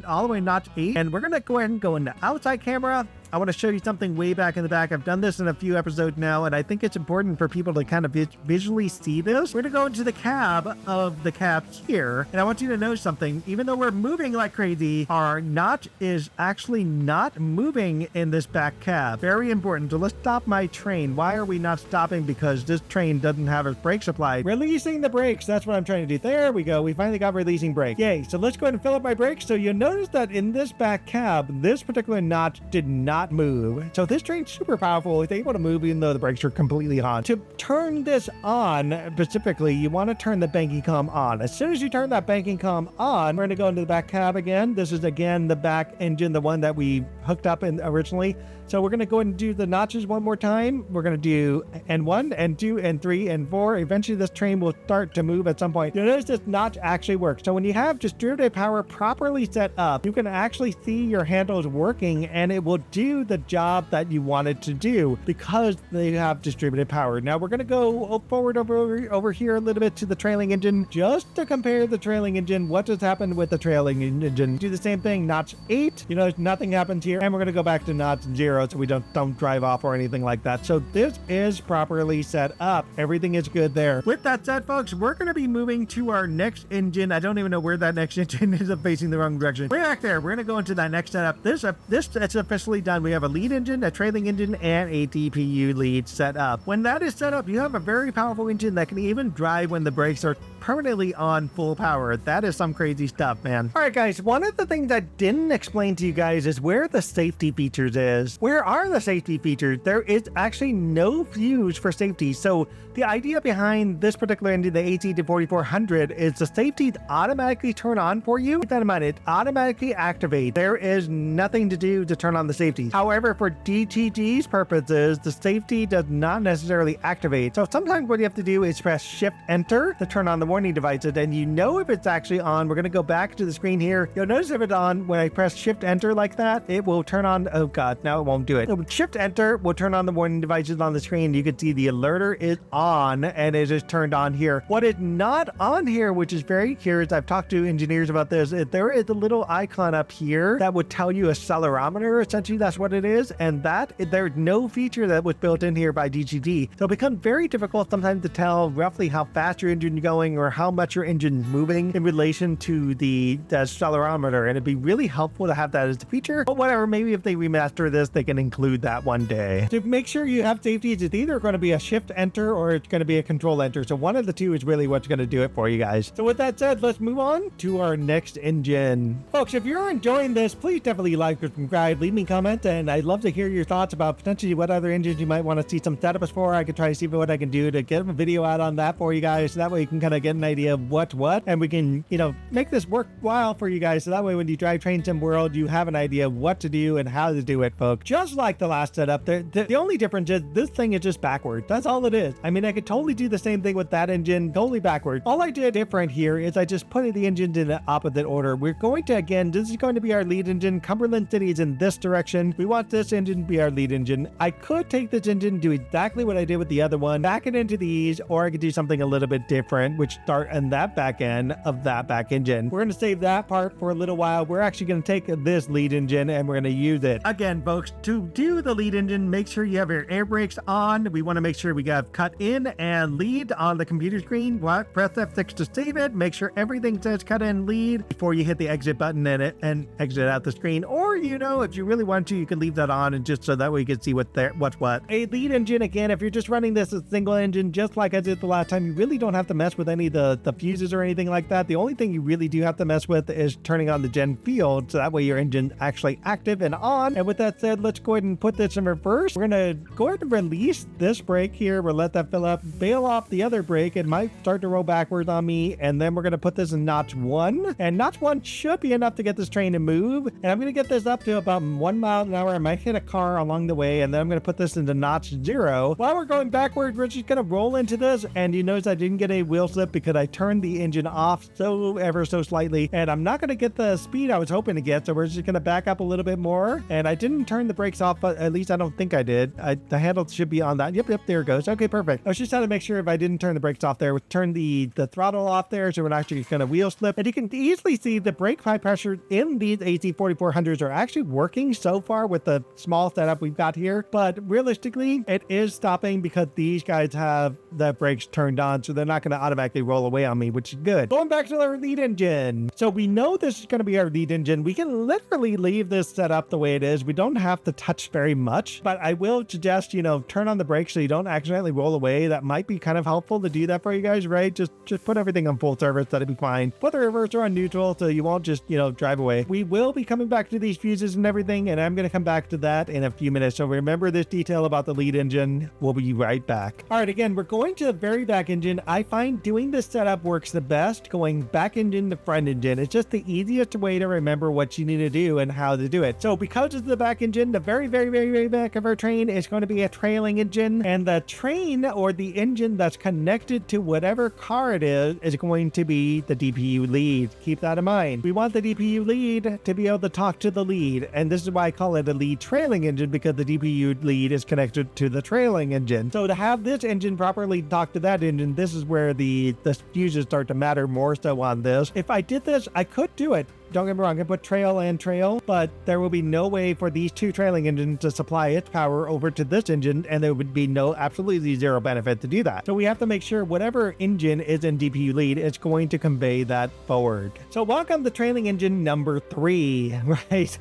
all the way notch 8, and we're going to go ahead and go into outside camera, I want to show you something way back in the back. I've done this in a few episodes now, and I think it's important for people to kind of visually see this. We're going to go into the cab of the cab here, and I want you to know something. Even though we're moving like crazy, our notch is actually not moving in this back cab. Very important. So let's stop my train. Why are we not stopping? Because this train doesn't have its brakes applied. Releasing the brakes. That's what I'm trying to do. There we go. We finally got releasing brake. Yay. So let's go ahead and fill up my brakes. So you'll notice that in this back cab, this particular notch did not move. So this train's super powerful. It's able to move even though the brakes are completely on. To turn this on, specifically, you want to turn the banking column on. As soon as you turn that banking column on, we're going to go into the back cab again. This is again the back engine, the one that we hooked up in originally. So we're going to go ahead and do the notches one more time. We're going to do N1, N2, N3, N4. Eventually this train will start to move at some point. You'll notice this notch actually works. So when you have distributed power properly set up, you can actually see your handles working and it will do the job that you want it to do because they have distributed power. Now we're going to go forward over here a little bit to the trailing engine just to compare the trailing engine. What has happened with the trailing engine? Do the same thing, notch 8. You know, nothing happens here. And we're going to go back to notch 0 so we don't drive off or anything like that. So this is properly set up. Everything is good there. With that said, folks, we're going to be moving to our next engine. I don't even know where that next engine is. I'm facing the wrong direction. Way back there. We're going to go into that next setup. This it's officially done. We have a lead engine, a trailing engine, and a DPU lead set up. When that is set up, you have a very powerful engine that can even drive when the brakes are permanently on full power. That is some crazy stuff, man. All right, guys, one of the things I didn't explain to you guys is where the safety features is. Where are the safety features? There is actually no fuse for safety. So the idea behind this particular engine, the AC4400, is the safety automatically turn on for you. Keep that in mind, it automatically activates. There is nothing to do to turn on the safety. However, for DTG's purposes, the safety does not necessarily activate. So sometimes what you have to do is press Shift Enter to turn on the warning devices, and you know if it's actually on. We're going to go back to the screen here. You'll notice if it's on, when I press Shift Enter like that, it will turn on. Oh God, now it won't do it. So Shift Enter will turn on the warning devices on the screen. You can see the alerter is on and it is turned on here. What is not on here, which is very curious, I've talked to engineers about this, there is a little icon up here that would tell you accelerometer. Essentially, that's what it is. And that there's no feature that was built in here by DTG. So it becomes very difficult sometimes to tell roughly how fast your engine is going or how much your engine's moving in relation to the accelerometer. And it'd be really helpful to have that as a feature. But whatever, maybe if they remaster this, they can include that one day. To make sure you have safety, it's either going to be a Shift Enter or it's going to be a Control Enter. So one of the two is really what's going to do it for you guys. So with that said, let's move on to our next engine. Folks, if you're enjoying this, please definitely like or subscribe, leave me a comment, and I'd love to hear your thoughts about potentially what other engines you might want to see some setups for. I could try to see what I can do to get a video out on that for you guys. So that way you can kind of get an idea of what's what, and we can, you know, make this worthwhile for you guys. So that way when you drive Train Sim World, you have an idea of what to do and how to do it, folks. Just like the last setup, the only difference is this thing is just backwards. That's all it is. I mean, I could totally do the same thing with that engine, totally backwards. All I did different here is I just put the engines in the opposite order. We're going to, again, this is going to be our lead engine. Cumberland City is in this direction. We want this engine to be our lead engine. I could take this engine, do exactly what I did with the other one, back it into these, or I could do something a little bit different, which start in that back end of that back engine. We're going to save that part for a little while. We're actually going to take this lead engine and we're going to use it. Again, folks, to do the lead engine, make sure you have your air brakes on. We want to make sure we have cut in and lead on the computer screen. Press F6 to save it. Make sure everything says cut in lead before you hit the exit button and exit out the screen. Or, you know, if you really want to, you can leave that on and just so that way you can see what's what. A lead engine, again, if you're just running this as a single engine, just like I did the last time, you really don't have to mess with any of the fuses or anything like that. The only thing you really do have to mess with is turning on the gen field, so that way your engine's actually active and on. And with that said, let's go ahead and put this in reverse. We're gonna go ahead and release this brake here. We'll let that fill up, bail off the other brake. It might start to roll backwards on me, and then we're gonna put this in notch 1, and notch 1 should be enough to get this train to move. And I'm gonna get this up to about 1 mile an hour. I might hit a car along the way, and then I'm gonna put this into notch 0. While we're going backwards, we're just gonna roll into this, and you notice I didn't get a wheel slip because I turned the engine off ever so slightly, and I'm not gonna get the speed I was hoping to get, so we're just gonna back up a little bit more. And I didn't turn the brakes off, but at least I don't think I did. The handle should be on that. Yep, there it goes. Okay, perfect. I was just trying to make sure if I didn't turn the brakes off there, turn the throttle off there, so we're not actually gonna wheel slip. And you can easily see the brake high pressure in these AC4400s are actually working so far. far with the small setup we've got here, but realistically, it is stopping because these guys have the brakes turned on, so they're not going to automatically roll away on me, which is good. Going back to our lead engine. So we know this is going to be our lead engine. We can literally leave this set up the way it is. We don't have to touch very much, but I will suggest, turn on the brakes so you don't accidentally roll away. That might be kind of helpful to do that for you guys, right? Just put everything on full service. That'll be fine. Put the reverser on neutral so you won't just, drive away. We will be coming back to these fuses and everything, and I'm going to come back to that in a few minutes. So remember this detail about the lead engine. We'll be right back. All right, again, we're going to the very back engine. I find doing this setup works the best going back engine to front engine. It's just the easiest way to remember what you need to do and how to do it. So because it's the back engine, the very, very, very, very back of our train is going to be a trailing engine, and the train or the engine that's connected to whatever car it is going to be the DPU lead. Keep that in mind. We want the DPU lead to be able to talk to the lead, and this is why I call it a lead trailing engine, because the DPU lead is connected to the trailing engine. So to have this engine properly talk to that engine, this is where the fuses start to matter more so on this. If I did this, I could do it. Don't get me wrong, I put trail and trail, but there will be no way for these two trailing engines to supply its power over to this engine, and there would be absolutely zero benefit to do that. So we have to make sure whatever engine is in DPU lead is going to convey that forward. So welcome to trailing engine number 3, right?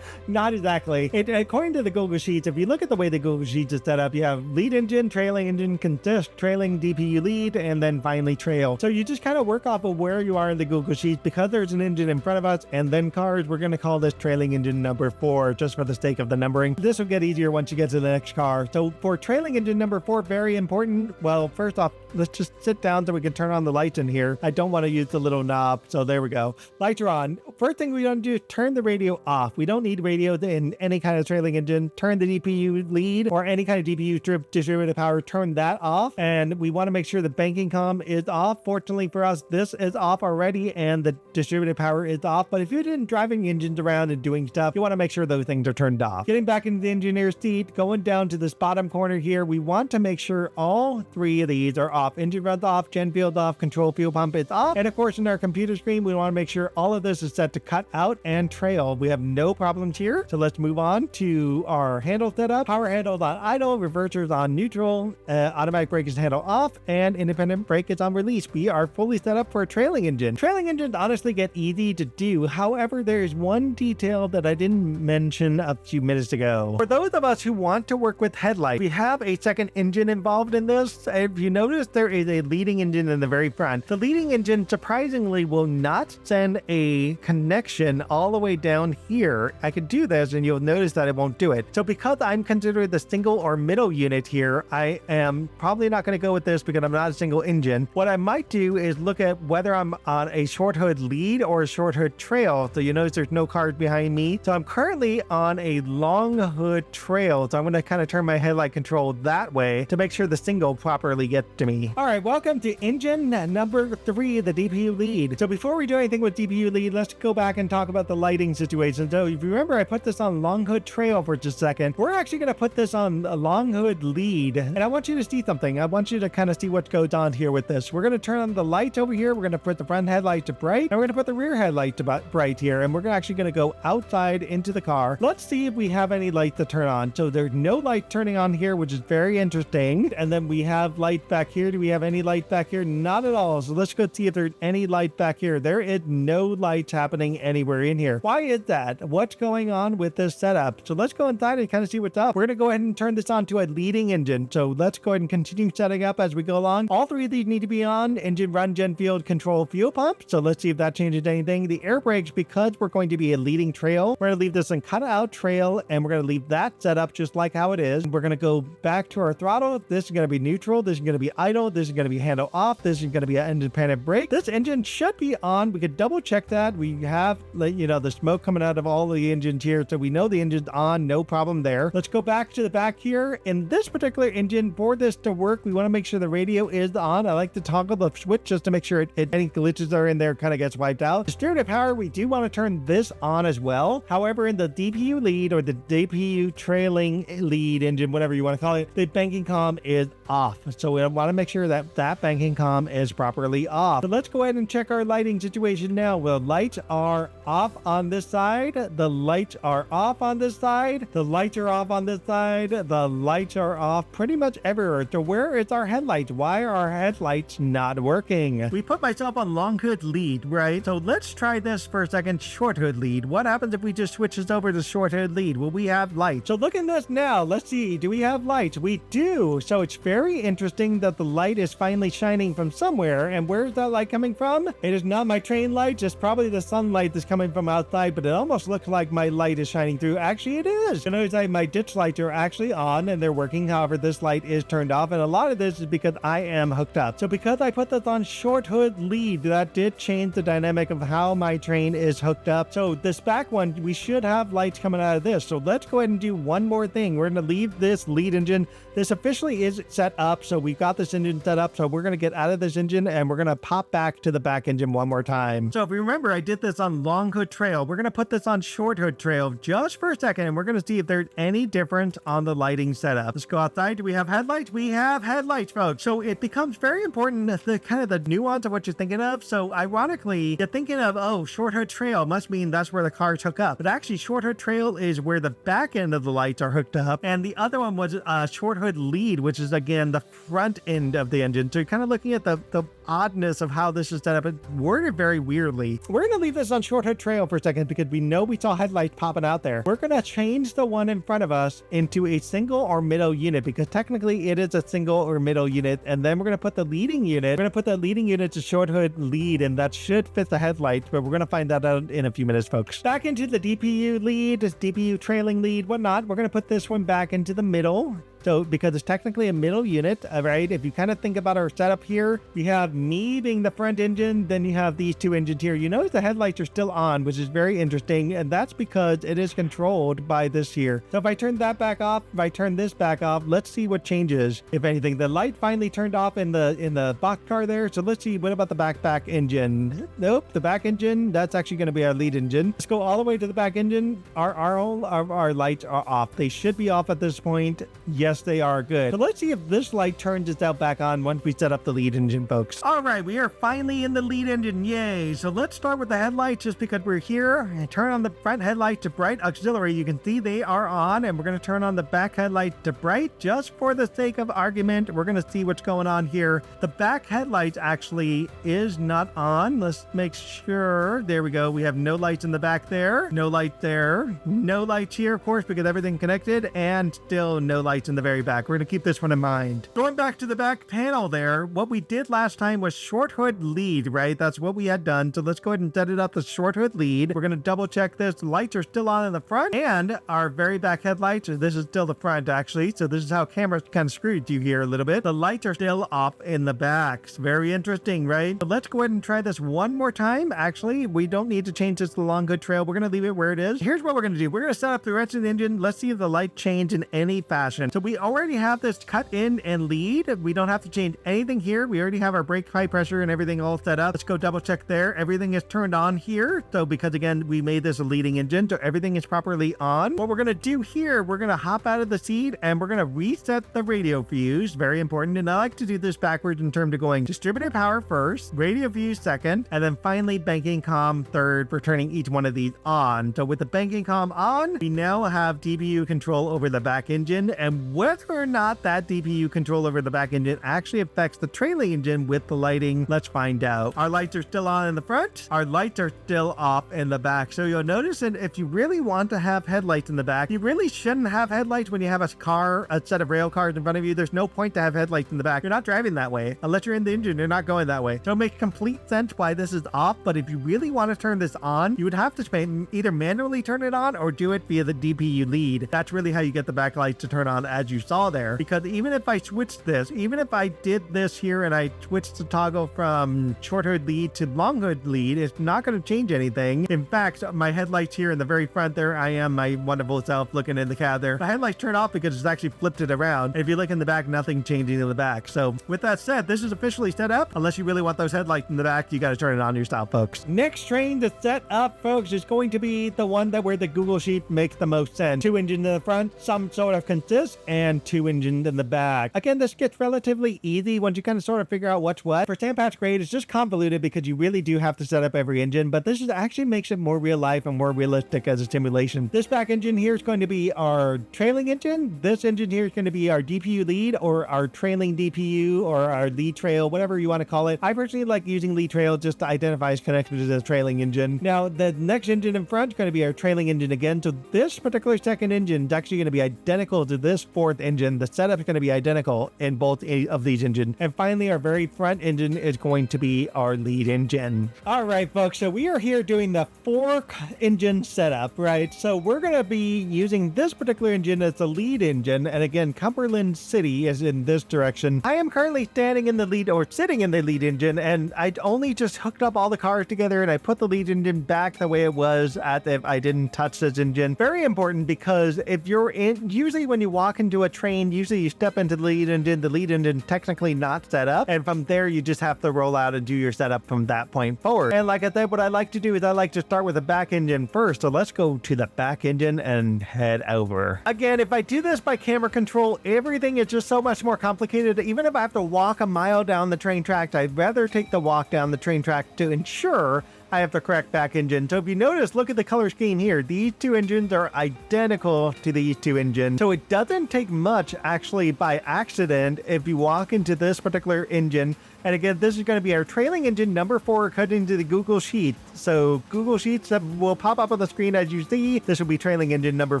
Not exactly. According to the Google Sheets, if you look at the way the Google Sheets is set up, you have lead engine, trailing engine, consist, trailing DPU lead, and then finally trail. So you just kind of work off of where you are in the Google Sheets. Because there's an engine in front of us and then cars, we're going to call this trailing engine number 4 just for the sake of the numbering. This will get easier once you get to the next car. So for trailing engine number 4, very important. Well, first off, let's just sit down so we can turn on the lights in here. I don't want to use the little knob, so there we go. Lights are on. First thing we don't do is turn the radio off. We don't need radio in any kind of trailing engine. Turn the DPU lead or any kind of DPU distributed power, turn that off. And we want to make sure the banking comm is off. Fortunately for us, this is off already and the distributed power is off. But if you're driving engines around and doing stuff, you want to make sure those things are turned off. Getting back into the engineer's seat, going down to this bottom corner here, we want to make sure all 3 of these are off. Engine runs off, gen field off, control fuel pump is off. And of course, in our computer screen, we want to make sure all of this is set to cut out and trail. We have no problems here. So let's move on to our handle setup. Power handles on idle, reversers on neutral, automatic brake is handle off, and independent brake is on release. We are fully set up for a trailing engine. Trailing engines honestly get easy to do. However, there is one detail that I didn't mention a few minutes ago. For those of us who want to work with headlights, we have a second engine involved in this. If you notice, there is a leading engine in the very front. The leading engine surprisingly will not send a connection all the way down here. I could do this and you'll notice that it won't do it. So because I'm considered the single or middle unit here, I am probably not going to go with this because I'm not a single engine. What I might do is look at whether I'm on a short hood lead or a short hood trail. So you notice there's no cars behind me. So I'm currently on a long hood trail. So I'm going to kind of turn my headlight control that way to make sure the single properly gets to me. All right, welcome to engine number 3, the DPU lead. So before we do anything with DPU lead, let's go back and talk about the lighting situation. So if you remember, I put this on long hood trail for just a second. We're actually going to put this on a long hood lead. And I want you to see something. I want you to kind of see what goes on here with this. We're going to turn on the lights over here. We're going to put the front headlight to bright, and we're going to put the rear headlight to bright here. And we're actually going to go outside into the car. Let's see if we have any lights to turn on. So there's no light turning on here, which is very interesting. And then we have light back here. Do we have any light back here? Not at all. So let's go see if there's any light back here. There is no lights happening anywhere in here. Why is that? What's going on with this setup? So let's go inside and kind of see what's up. We're going to go ahead and turn this on to a leading engine. So let's go ahead and continue setting up as we go along. All 3 of these need to be on. Engine run, gen field, control fuel pump. So let's see if that changes anything. The air brakes, because we're going to be a leading trail, we're going to leave this in cut out trail, and we're going to leave that set up just like how it is. We're going to go back to our throttle. This is going to be neutral. This is going to be idle. This is going to be handle off. This is going to be an independent brake. This engine should be on. We could double check that. We have, the smoke coming out of all the engines here, so we know the engine's on. No problem there. Let's go back to the back here. In this particular engine, for this to work, we want to make sure the radio is on. I like to toggle the switch just to make sure any glitches are in there kind of gets wiped out. Distributed power, we do want to turn this on as well. However, in the DPU lead or the DPU trailing lead engine, whatever you want to call it, the banking comm is off. So we want to make sure that that banking comm is properly off. So let's go ahead and check our lighting situation now. The lights are off on this side. The lights are off on this side. The lights are off on this side. The lights are off pretty much everywhere. So where is our headlights? Why are our headlights not working? We put myself on long hood lead, right? So let's try this for a second. Short hood lead. What happens if we just switch this over to short hood lead? Will we have lights? So look at this now. Let's see. Do we have lights? We do. So it's very interesting that the light is finally shining from somewhere. And where's that light coming from? It is not my train lights. It's probably the sunlight that's coming from outside, but it almost looks like my light is shining through. Actually, it is. You notice my ditch lights are actually on and they're working. However, this light is turned off. And a lot of this is because I am hooked up. So because I put this on short hood lead, that did change the dynamic of how my train is hooked up. So this back one, we should have lights coming out of this. So let's go ahead and do one more thing. We're going to leave this lead engine. This officially is set up. So we've got this engine set up. So we're going to get out of this engine and we're going to pop back to the back engine one more time. So if you remember, I did this on long hood trail. We're going to put this on short hood trail just for a second. And we're going to see if there's any difference on the lighting setup. Let's go outside. Do we have headlights? We have headlights, folks. So it becomes very important, the kind of the nuance of what you're thinking of. So ironically, you're thinking of, oh, short hood trail must mean that's where the cars hook up. But actually, short hood trail is where the back end of the lights are hooked up. And the other one was short hood lead, which is, again, the front end of the engine. So you're kind of looking at the oddness of how this is set up. It's worded very weirdly. We're going to leave this on short hood trail for a second because we know we saw headlights popping out there. We're going to change the one in front of us into a single or middle unit because technically it is a single or middle unit. And then we're going to put the leading unit. We're going to put the leading unit to short hood lead, and that should fit the headlights, but we're going to find that out in a few minutes, folks. Back into the DPU lead, this DPU trailing lead, whatnot. We're going to put this one back into the middle. So because it's technically a middle unit, right? If you kind of think about our setup here, we have me being the front engine, then you have these two engines here. You notice the headlights are still on, which is very interesting. And that's because it is controlled by this here. So if I turn that back off, if I turn this back off, let's see what changes. If anything, the light finally turned off in the boxcar there. So let's see, what about the back engine? Nope, the back engine, that's actually going to be our lead engine. Let's go all the way to the back engine. Our lights are off. They should be off at this point. Yes, they are. Good. So let's see if this light turns itself back on once we set up the lead engine, folks. All right, we are finally in the lead engine. Yay. So let's start with the headlights just because we're here. And turn on the front headlight to bright auxiliary. You can see they are on, and we're going to turn on the back headlight to bright just for the sake of argument. We're going to see what's going on here. The back headlights actually is not on. Let's make sure. There we go. We have no lights in the back there. No light there. No lights here, of course, because everything connected, and still no lights in the very back. We're going to keep this one in mind. Going back to the back panel there, what we did last time was short hood lead, right? That's what we had done. So let's go ahead and set it up to short hood lead. We're going to double check this. The lights are still on in the front, and our very back headlights, this is still the front actually. So this is how camera kind of screwed you here a little bit. The lights are still off in the back. It's very interesting, right? So let's go ahead and try this one more time. Actually, we don't need to change this to the long hood trail. We're going to leave it where it is. Here's what we're going to do. We're going to set up the rest of the engine. Let's see if the light change in any fashion. So we already have this cut in and lead. We don't have to change anything here. We already have our brake high pressure and everything all set up. Let's go double check there. Everything is turned on here. So because again, we made this a leading engine, so everything is properly on. What we're going to do here, we're going to hop out of the seat and we're going to reset the radio fuse. Very important. And I like to do this backwards in terms of going distributed power first, radio fuse second, and then finally banking comm third for turning each one of these on. So with the banking comm on, we now have DPU control over the back engine, and whether or not that DPU control over the back engine actually affects the trailing engine with the lighting, let's find out. Our lights are still on in the front. Our lights are still off in the back. So you'll notice that if you really want to have headlights in the back, you really shouldn't have headlights when you have a set of rail cars in front of you. There's no point to have headlights in the back. You're not driving that way. Unless you're in the engine, you're not going that way. So it makes complete sense why this is off, but if you really want to turn this on, you would have to either manually turn it on or do it via the DPU lead. That's really how you get the backlight to turn on, as you saw there. Because even if I switched this, even if I did this here and I switched the toggle from short hood lead to long hood lead, it's not going to change anything. In fact, my headlights here in the very front there, I am my wonderful self looking in the cab there. The headlights turn off because it's actually flipped it around. If you look in the back, nothing changing in the back. So with that said, this is officially set up. Unless you really want those headlights in the back, you got to turn it on yourself, folks. Next train to set up, folks, is going to be the one that where the Google sheet makes the most sense. Two engines in the front, some sort of consist, and and 2 engines in the back. Again, this gets relatively easy once you kind of sort of figure out what's what. For Sand Patch Grade, it's just convoluted because you really do have to set up every engine, but this is actually makes it more real life and more realistic as a simulation. This back engine here is going to be our trailing engine. This engine here is going to be our DPU lead or our trailing DPU or our lead trail, whatever you want to call it. I personally like using lead trail just to identify as connected to the trailing engine. Now, the next engine in front is going to be our trailing engine again. So this particular second engine is actually going to be identical to this fourth engine. The setup is going to be identical in both of these engines. And finally, our very front engine is going to be our lead engine. All right, folks. So we are here doing the 4 engine setup, right? So we're going to be using this particular engine as the lead engine. And again, Cumberland City is in this direction. I am currently standing in the lead or sitting in the lead engine, and I only just hooked up all the cars together and I put the lead engine back the way it was if I didn't touch this engine. Very important, because if you're usually when you walk into a train, usually you step into the lead engine technically not set up, and from there you just have to roll out and do your setup from that point forward. And like I said, what I like to do is I like to start with the back engine first. So let's go to the back engine and head over. Again, if I do this by camera control, everything is just so much more complicated. Even if I have to walk a mile down the train tracks, I'd rather take the walk down the train track to ensure I have the correct back engine. So if you notice, look at the color scheme here. These 2 engines are identical to these 2 engines. So it doesn't take much actually by accident if you walk into this particular engine. And again, this is going to be our trailing engine number 4 according to the Google Sheets. So Google Sheets that will pop up on the screen as you see. This will be trailing engine number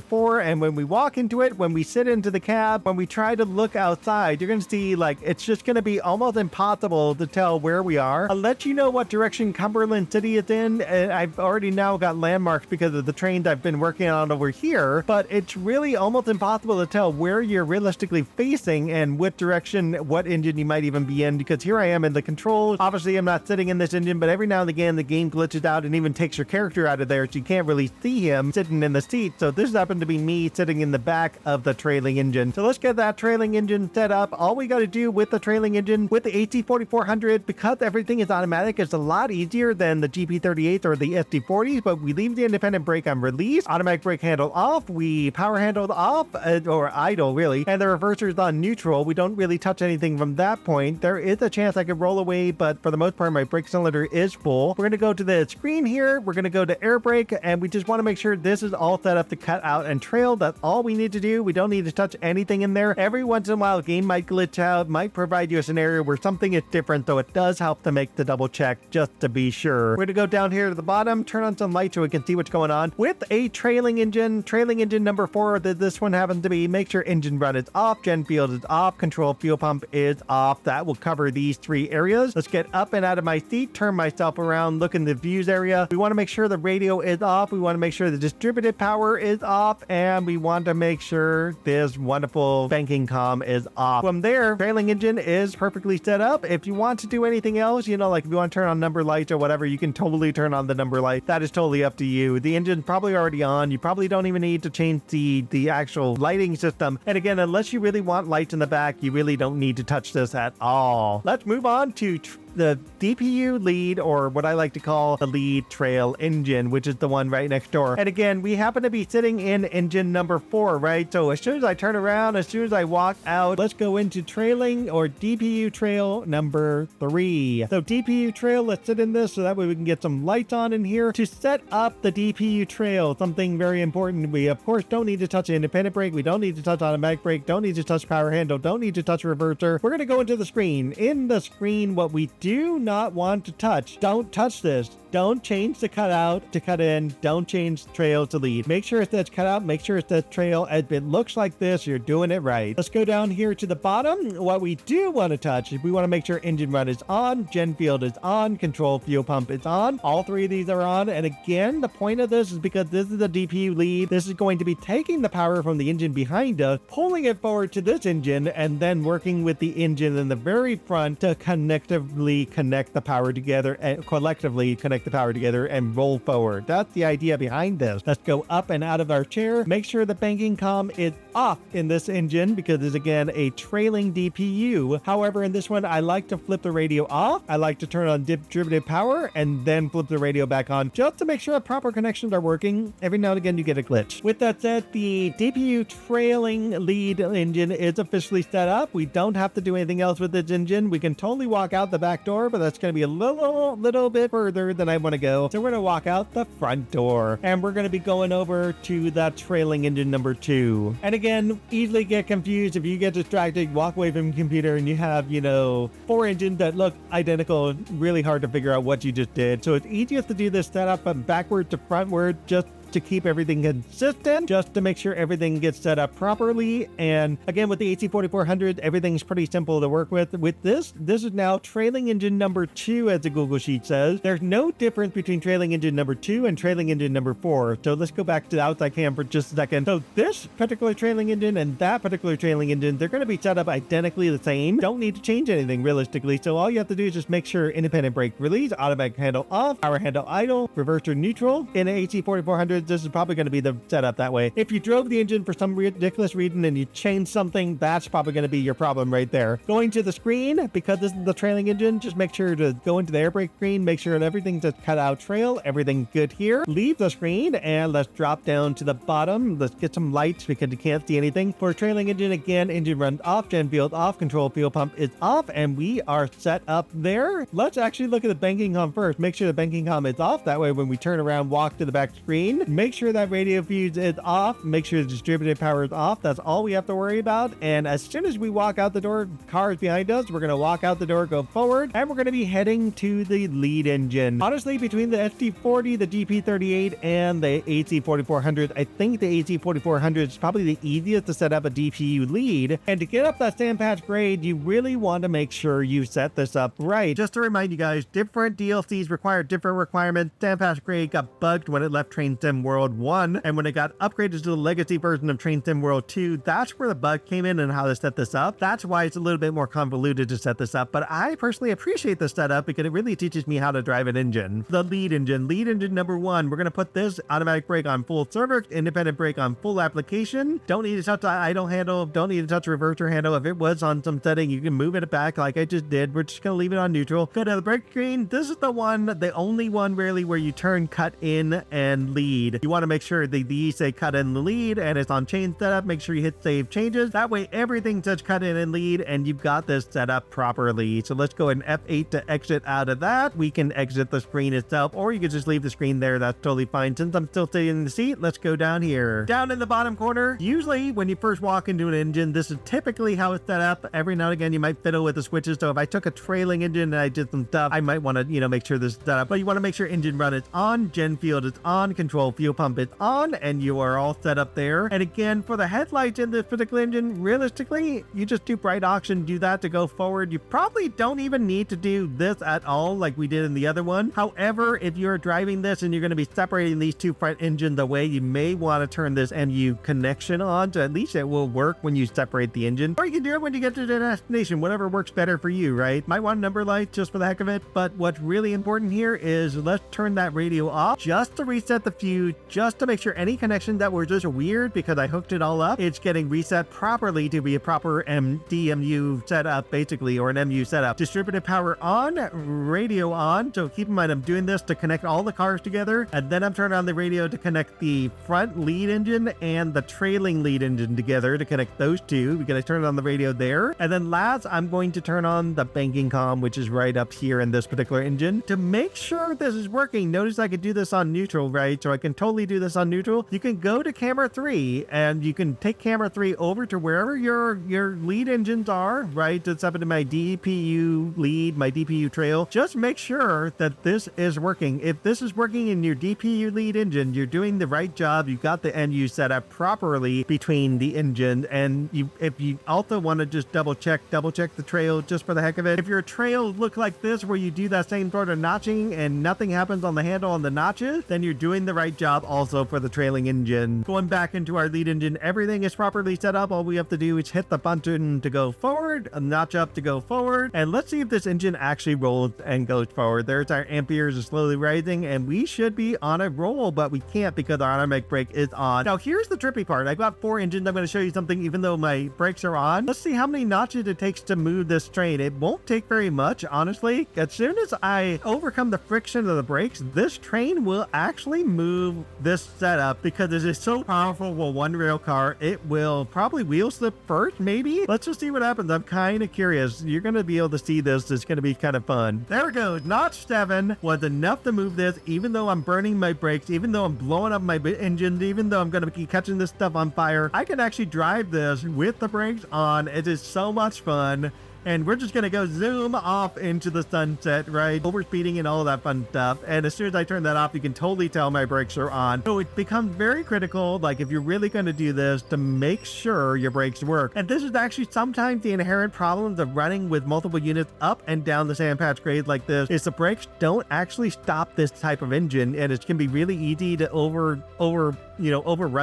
4. And when we walk into it, when we sit into the cab, when we try to look outside, you're going to see like it's just going to be almost impossible to tell where we are. I'll let you know what direction Cumberland City is in. And I've already now got landmarks because of the trains I've been working on over here. But it's really almost impossible to tell where you're realistically facing and what direction, what engine you might even be in, because here I am in the controls. Obviously, I'm not sitting in this engine, but every now and again, the game glitches out and even takes your character out of there, so you can't really see him sitting in the seat. So this happened to be me sitting in the back of the trailing engine. So let's get that trailing engine set up. All we got to do with the trailing engine, with the AC4400, because everything is automatic, it's a lot easier than the GP38 or the SD40s, but we leave the independent brake on release, automatic brake handle off, we power handle off, or idle really, and the reverser is on neutral. We don't really touch anything from that point. There is a chance I could roll away, but for the most part, my brake cylinder is full. We're going to go to the screen here. We're going to go to air brake, and we just want to make sure this is all set up to cut out and trail. That's all we need to do. We don't need to touch anything in there. Every once in a while, a game might glitch out, might provide you a scenario where something is different, so it does help to make the double check just to be sure. We're going to go down here to the bottom, turn on some light so we can see what's going on. With a trailing engine number 4 that this one happens to be, make sure engine run is off, gen field is off, control fuel pump is off. That will cover these 3 areas. Let's get up and out of my seat, turn myself around, look in the views area. We want to make sure the radio is off. We want to make sure the distributed power is off, and we want to make sure this wonderful banking comm is off. From there, trailing engine is perfectly set up. If you want to do anything else, you know, like if you want to turn on number lights or whatever, you can totally turn on the number light. That is totally up to you. The engine's probably already on. You probably don't even need to change the actual lighting system. And again, unless you really want lights in the back, you really don't need to touch this at all. Let's move on to the DPU lead, or what I like to call the lead trail engine, which is the one right next door. And again, we happen to be sitting in engine number 4, right? So as soon as I turn around, as soon as I walk out, let's go into trailing or DPU trail number 3. So DPU trail, let's sit in this so that way we can get some lights on in here. To set up the DPU trail, something very important, we of course don't need to touch the independent brake, we don't need to touch automatic brake, don't need to touch power handle, don't need to touch reverser. We're going to go into the screen. In the screen, what we do not want to touch, don't touch this. Don't change the cutout to cut in. Don't change trail to lead. Make sure it says cutout. Make sure it says trail. If it looks like this, you're doing it right. Let's go down here to the bottom. What we do want to touch is we want to make sure engine run is on, gen field is on, control fuel pump is on. All 3 of these are on. And again, the point of this is because this is a DPU lead. This is going to be taking the power from the engine behind us, pulling it forward to this engine, and then working with the engine in the very front to connectively collectively connect the power together and roll forward. That's the idea behind this. Let's go up and out of our chair. Make sure the banking comm is off in this engine because it's again a trailing DPU. However, in this one, I like to flip the radio off. I like to turn on distributed power and then flip the radio back on just to make sure the proper connections are working. Every now and again, you get a glitch. With that said, the DPU trailing lead engine is officially set up. We don't have to do anything else with this engine. We can totally walk out the back door, but that's going to be a little bit further than I want to go. So we're going to walk out the front door and we're going to be going over to that trailing engine number 2. And again, easily get confused if you get distracted, walk away from your computer and you have, 4 engines that look identical. Really hard to figure out what you just did. So it's easiest to do this setup from backward to frontward, just to keep everything consistent, just to make sure everything gets set up properly. And again, with the AC4400, everything's pretty simple to work with. With this is now trailing engine number 2, as the Google Sheet says. There's no difference between trailing engine number 2 and trailing engine number 4. So let's go back to the outside cam for just a second. So this particular trailing engine and that particular trailing engine, they're going to be set up identically the same. Don't need to change anything realistically. So all you have to do is just make sure independent brake release, automatic handle off, power handle idle, reverser neutral. In an AC4400, this is probably going to be the setup that way. If you drove the engine for some ridiculous reason and you changed something, that's probably going to be your problem right there. Going to the screen, because this is the trailing engine, just make sure to go into the air brake screen, make sure that everything's just cut out trail, everything's good here. Leave the screen and let's drop down to the bottom. Let's get some lights because you can't see anything. For a trailing engine, again, engine runs off, gen field off, control fuel pump is off, and we are set up there. Let's actually look at the banking comm first. Make sure the banking comm is off. That way, when we turn around, walk to the back screen, make sure that radio fuse is off, make sure the distributed power is off. That's all we have to worry about. And as soon as we walk out the door, car is behind us, we're going to walk out the door, go forward, and we're going to be heading to the lead engine. Honestly, between the SD40, the GP38, and the AC4400, I think the AC4400 is probably the easiest to set up a DPU lead. And to get up that sandpatch grade, you really want to make sure you set this up right. Just to remind you guys, different DLCs require different requirements. Sandpatch grade got bugged when it left Train Sim World 1, and when it got upgraded to the legacy version of Train Sim World 2, that's where the bug came in and how to set this up. That's why it's a little bit more convoluted to set this up, but I personally appreciate the setup because it really teaches me how to drive an engine. The lead engine number 1, we're going to put this automatic brake on full service, independent brake on full application. Don't need to touch the idle handle, don't need to touch the reverser handle. If it was on some setting, you can move it back like I just did. We're just going to leave it on neutral. Go to the brake screen. This is the only one really where you turn cut in and lead. You want to make sure these say cut in the lead and it's on chain setup. Make sure you hit save changes. That way everything says cut in and lead and you've got this set up properly. So let's go ahead and F8 to exit out of that. We can exit the screen itself, or you can just leave the screen there. That's totally fine. Since I'm still sitting in the seat, let's go down here. Down in the bottom corner, usually when you first walk into an engine, this is typically how it's set up. Every now and again, you might fiddle with the switches. So if I took a trailing engine and I did some stuff, I might want to, make sure this is set up. But you want to make sure engine run is on, gen field is on, control fuel pump is on, and you are all set up there. And again, for the headlights in this particular engine, realistically, you just do bright oxygen, do that to go forward. You probably don't even need to do this at all like we did in the other one. However, if you're driving this and you're going to be separating these two front engines away, you may want to turn this MU connection on, so at least it will work when you separate the engine. Or you can do it when you get to the destination, whatever works better for you, right? Might want number lights just for the heck of it, but what's really important here is let's turn that radio off just to reset the fuse, just to make sure any connection that were just weird because I hooked it all up, it's getting reset properly to be a proper DMU setup, basically, or an MU setup. Distributed power on, radio on. So keep in mind, I'm doing this to connect all the cars together, and then I'm turning on the radio to connect the front lead engine and the trailing lead engine together to connect those two, because I turned on the radio there. And then last, I'm going to turn on the banking comm, which is right up here in this particular engine, to make sure this is working. Notice I could do this on neutral, right? So I can totally do this on neutral. You can go to camera 3 and you can take camera 3 over to wherever your lead engines are, right? It's up into my DPU lead, my DPU trail. Just make sure that this is working. If this is working in your DPU lead engine, you're doing the right job. You've got the MU set up properly between the engine. And if you also want to just double check the trail just for the heck of it. If your trail look like this, where you do that same sort of notching and nothing happens on the handle on the notches, then you're doing the right job also for the trailing engine. Going back into our lead engine, everything is properly set up. All we have to do is hit the button to go forward, a notch up to go forward, and let's see if this engine actually rolls and goes forward. There's our amperes is slowly rising, and we should be on a roll, but we can't because our automatic brake is on. Now here's the trippy part. I got 4 engines. I'm going to show you something even though my brakes are on. Let's see how many notches it takes to move this train. It won't take very much, honestly. As soon as I overcome the friction of the brakes, this train will actually move this setup because it is so powerful for one rail car. It will probably wheel slip first, maybe. Let's just see what happens. I'm kind of curious. You're going to be able to see this. It's going to be kind of fun. There we go. Notch 7 was enough to move this, even though I'm burning my brakes, even though I'm blowing up my engines, even though I'm going to be catching this stuff on fire. I can actually drive this with the brakes on. It is so much fun. And we're just going to go zoom off into the sunset, right? Overspeeding and all of that fun stuff. And as soon as I turn that off, you can totally tell my brakes are on. So it becomes very critical, like if you're really going to do this, to make sure your brakes work. And this is actually sometimes the inherent problems of running with multiple units up and down the sand patch grade like this, is the brakes don't actually stop this type of engine. And it can be really easy to overrun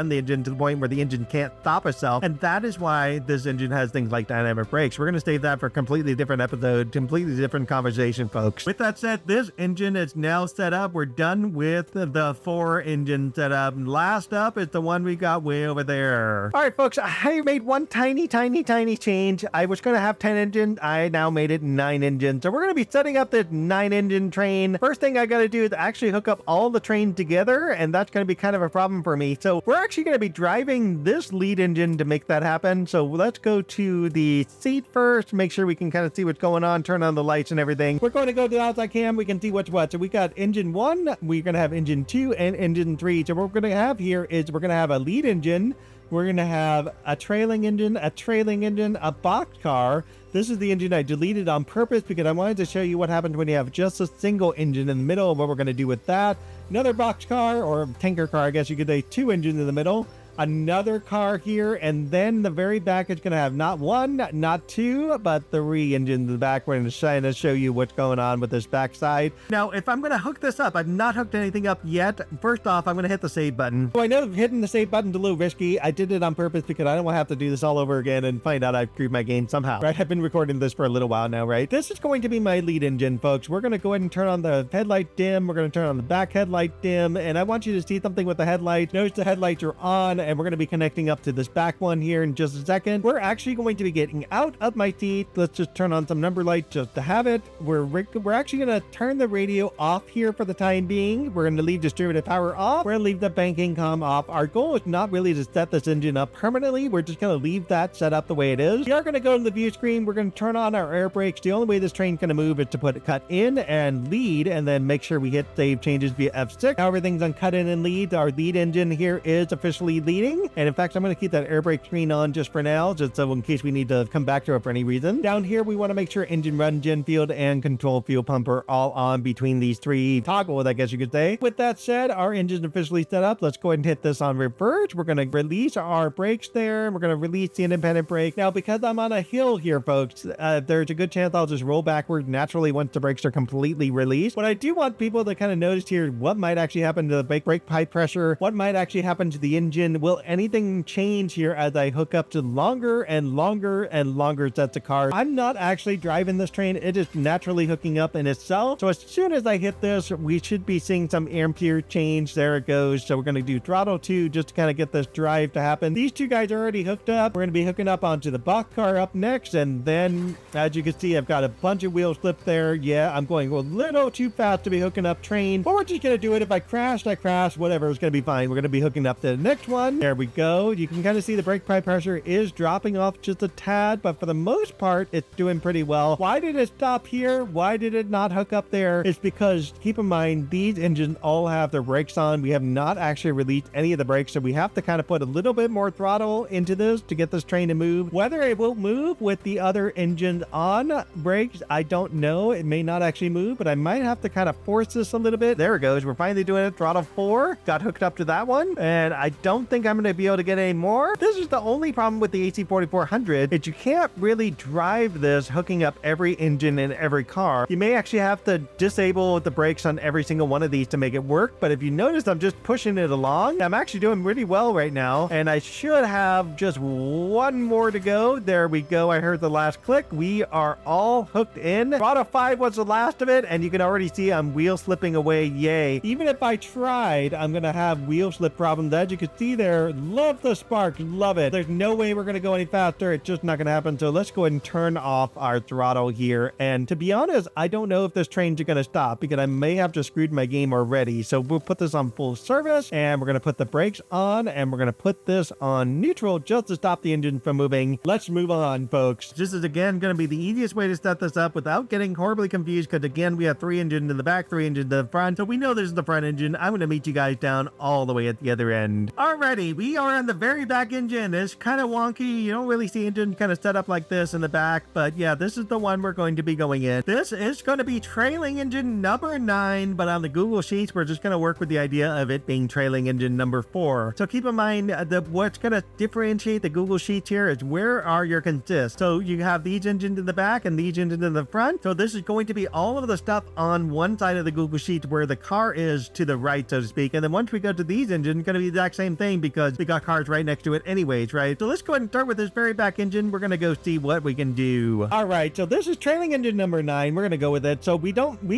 the engine to the point where the engine can't stop itself. And that is why this engine has things like dynamic brakes. We're going to save that for a completely different episode, completely different conversation, folks. With that said, this engine is now set up. We're done with the 4 engine setup. Last up is the one we got way over there. All right, folks, I made one tiny change. I was going to have 10 engines. I now made it 9 engines. So we're going to be setting up this 9 engine train. First thing I got to do is actually hook up all the trains together, and that's going to be kind of a problem for me. So we're actually going to be driving this lead engine to make that happen. So let's go to the seat first, make sure we can kind of see what's going on, turn on the lights and everything. We're going to go to the outside cam. We can see what's what. So we got engine 1, we're going to have engine 2 and engine 3. So what we're going to have here is we're going to have a lead engine. We're going to have a trailing engine, a boxcar. This is the engine I deleted on purpose because I wanted to show you what happens when you have just a single engine in the middle and what we're going to do with that. Another boxcar, or tanker car, I guess you could say, 2 engines in the middle. Another car here, and then the very back is going to have not 1, not 2, but 3 engines in the back. We're going to try to show you what's going on with this backside. Now, if I'm going to hook this up, I've not hooked anything up yet. First off, I'm going to hit the save button. So I know hitting the save button is a little risky. I did it on purpose because I don't want to have to do this all over again and find out I've screwed my game somehow, right? I've been recording this for a little while now, right? This is going to be my lead engine, folks. We're going to go ahead and turn on the headlight dim. We're going to turn on the back headlight dim, and I want you to see something with the headlights. Notice the headlights are on, and we're going to be connecting up to this back one here in just a second. We're actually going to be getting out of my seat. Let's just turn on some number lights just to have it. We're actually going to turn the radio off here for the time being. We're going to leave distributed power off. We're going to leave the banking comm off. Our goal is not really to set this engine up permanently. We're just going to leave that set up the way it is. We are going to go to the view screen. We're going to turn on our air brakes. The only way this train's going to move is to put cut in and lead, and then make sure we hit save changes via F6. Now everything's on cut in and lead. Our lead engine here is officially leading, and in fact, I'm going to keep that air brake screen on just for now, just so in case we need to come back to it for any reason. Down here, we want to make sure engine run, gen field, and control fuel pump are all on between these 3 toggles, I guess you could say. With that said, our engine's officially set up. Let's go ahead and hit this on reverse. We're going to release our brakes there. We're going to release the independent brake. Now, because I'm on a hill here, folks, there's a good chance I'll just roll backward naturally once the brakes are completely released. What I do want people to kind of notice here, what might actually happen to the brake pipe pressure, what might actually happen to the engine. Will anything change here as I hook up to longer and longer sets of cars? I'm not actually driving this train. It is naturally hooking up in itself. So as soon as I hit this, we should be seeing some ampere change. There it goes. So we're going to do throttle 2 just to kind of get this drive to happen. These 2 guys are already hooked up. We're going to be hooking up onto the boxcar up next. And then, as you can see, I've got a bunch of wheel slip there. Yeah, I'm going a little too fast to be hooking up train. But we're just going to do it. If I crashed, I crashed. Whatever, it's going to be fine. We're going to be hooking up to the next one. There we go. You can kind of see the brake pipe pressure is dropping off just a tad, but for the most part, it's doing pretty well. Why did it stop here? Why did it not hook up there? It's because, keep in mind, these engines all have their brakes on. We have not actually released any of the brakes, so we have to kind of put a little bit more throttle into this to get this train to move. Whether it will move with the other engine on brakes, I don't know. It may not actually move, but I might have to kind of force this a little bit. There it goes. We're finally doing it. Throttle 4 got hooked up to that one, and I don't think think I'm going to be able to get any more. This is the only problem with the AC4400 is you can't really drive this hooking up every engine in every car. You may actually have to disable the brakes on every single one of these to make it work, but if you notice, I'm just pushing it along. I'm actually doing really well right now, and I should have just one more to go. There we go. I heard the last click. We are all hooked in. Throttle 5 was the last of it, and you can already see I'm wheel slipping away. Yay. Even if I tried, I'm gonna have wheel slip problems. As you can see there, love the spark, love it. There's no way we're gonna go any faster. It's just not gonna happen. So let's go ahead and turn off our throttle here. And to be honest, I don't know if this train's gonna stop because I may have just screwed my game already. So we'll put this on full service, and we're gonna put the brakes on, and we're gonna put this on neutral just to stop the engine from moving. Let's move on, folks. This is again gonna be the easiest way to set this up without getting horribly confused, because again, we have 3 engines in the back, 3 engines in the front. So we know this is the front engine. I'm gonna meet you guys down all the way at the other end. Alrighty, we are on the very back engine. It's kind of wonky. You don't really see engine kind of set up like this in the back, but yeah, this is the one we're going to be going in. This is going to be trailing engine number 9, but on the Google Sheets, we're just going to work with the idea of it being trailing engine number 4. So keep in mind that what's going to differentiate the Google Sheets here is where are your consists. So you have these engines in the back and these engines in the front. So this is going to be all of the stuff on one side of the Google Sheet where the car is to the right, so to speak. And then once we go to these engines, it's going to be the exact same thing because we got cars right next to it anyways, right? So let's go ahead and start with this very back engine. We're going to go see what we can do. All right, so this is trailing engine number 9. We're going to go with it. So we